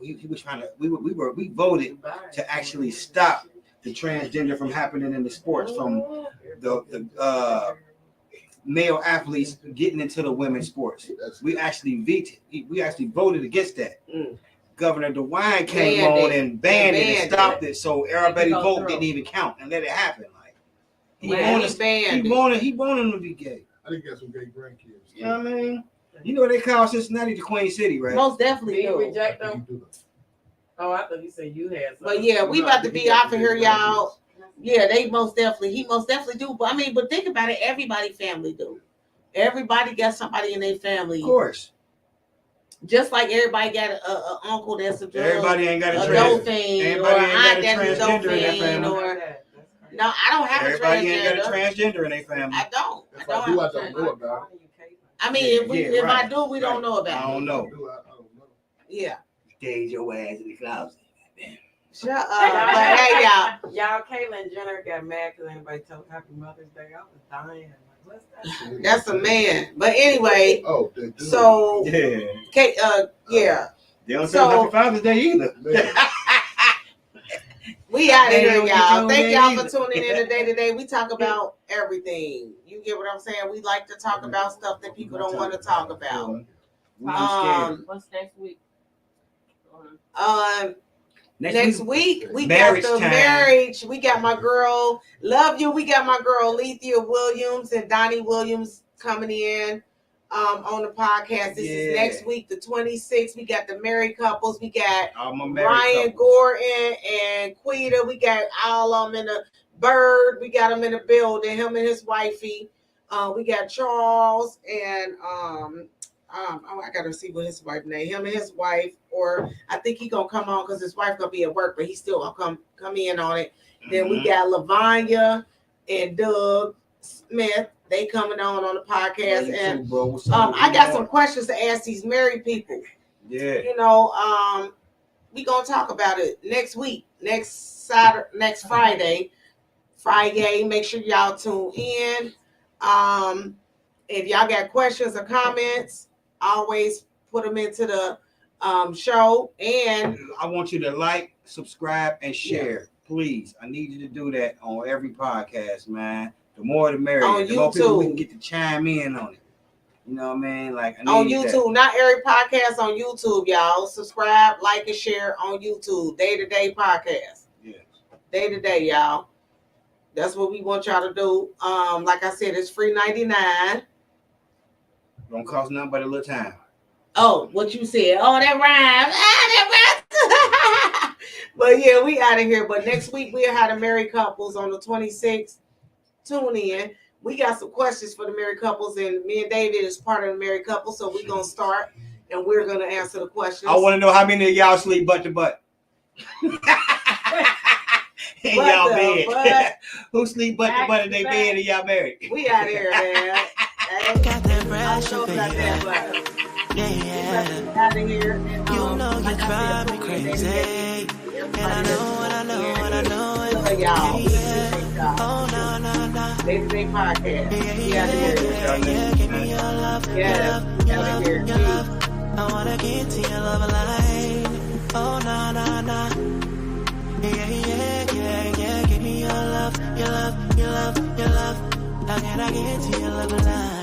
he was trying to. We voted to actually stop the transgender from happening in the sports, from the male athletes getting into the women's sports. We actually vetoed. We actually voted against that. Governor DeWine came on and banned it and stopped it, so everybody's vote didn't even count and let it happen. Like he wanted him to be gay. I think he got some gay grandkids. You know what I mean? You know they call Cincinnati the Queen City, right? Most definitely Do you do. reject them? Oh, I thought you said you had some. But yeah, we about to be off of here, y'all. Yeah, he most definitely do. But I mean, but think about it, everybody family do. Everybody got somebody in their family. Of course. Just like everybody got a uncle that's a everybody ain't got a dolphin, or an aunt that's a dolphin, or no, I don't have everybody a transgender. ain't got a transgender in their family. I don't. If I do, I don't know about it. I mean, if I do, we don't know about it. I don't know. Yeah. Stage your ass in the closet. Shut up. But hey, y'all, Caitlyn Jenner got mad because anybody told Happy Mother's Day. I was dying. Like, what's that? That's a man. But anyway, so yeah. They don't say Happy Father's Day either. We out of here, y'all. Thank y'all for tuning in today. We talk about everything. You get what I'm saying? We like to talk about stuff that people don't want to talk about. What's next week? Next week we got the marriage. We got my girl, love you. We got my girl Lethea Williams and Donnie Williams coming in on the podcast. This is next week, the 26th. We got the married couples. We got Ryan Gordon and Quita. We got all of them in the Bird. We got them in the building. Him and his wifey. We got Charles and I gotta see what his wife name. Him and his wife, or I think he gonna come on because his wife gonna be at work, but he still gonna come in on it. Then we got Lavanya and Doug Smith. They coming on the podcast, and I got some questions to ask these married people. Yeah, you know, we gonna talk about it next week, next Friday. Make sure y'all tune in. If y'all got questions or comments, always put them into the show. And I want you to like, subscribe, and share. Please, I need you to do that on every podcast, man. The more the merrier. On the more people YouTube. we can get to chime in on it. You know what I mean? Like I need on YouTube, that. not every podcast on YouTube, y'all. Subscribe, like, and share on YouTube. Day-to-day podcast. Yeah. Day-to-day, y'all. That's what we want y'all to do. Like I said, it's free 99. Don't cost nothing but a little time. Oh, what you said? Oh, that rhymes. That rhymes. But yeah, we out of here. But next week we'll have the married couples on the 26th. Tune in. We got some questions for the married couples, and me and David is part of the married couple, so we're gonna start and we're gonna answer the questions. I want to know how many of y'all sleep butt to butt. In y'all bed. Who sleep butt to butt in their bed and y'all married? We out here, man. I don't know about that, but Yeah. Out of here. And, You know you like I drive said, me crazy. And I know it. Y'all. Oh, no. They podcast. Yeah. Give me your love, Yes. your love. I wanna get to your love line. Oh, no. Yeah. Give me your love, your love. How can I get to your love line?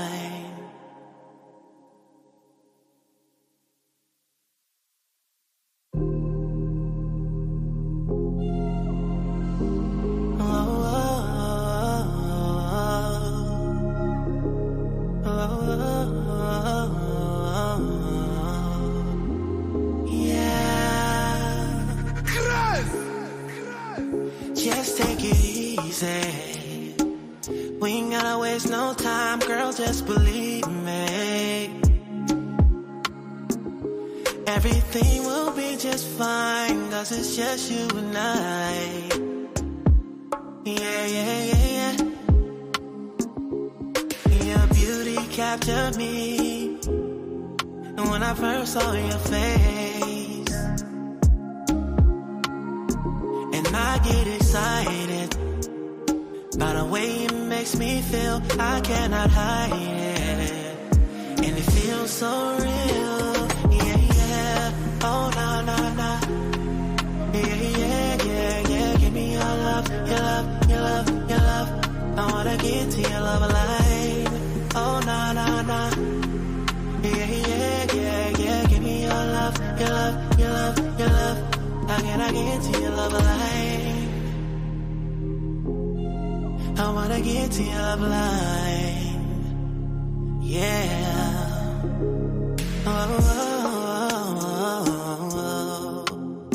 Just take it easy. We ain't gotta waste no time, girl, just believe me. Everything will be just fine, cause it's just you and I. Yeah. Your beauty captured me. And when I first saw your face, and I get excited by the way it makes me feel, I cannot hide it. And it feels so real, yeah. Oh, no. Yeah. Give me your love, your love. I wanna get to your love line. Oh, no. Yeah. Give me your love, your love. How can I get to your love line? I wanna get to your love line. Yeah. Oh.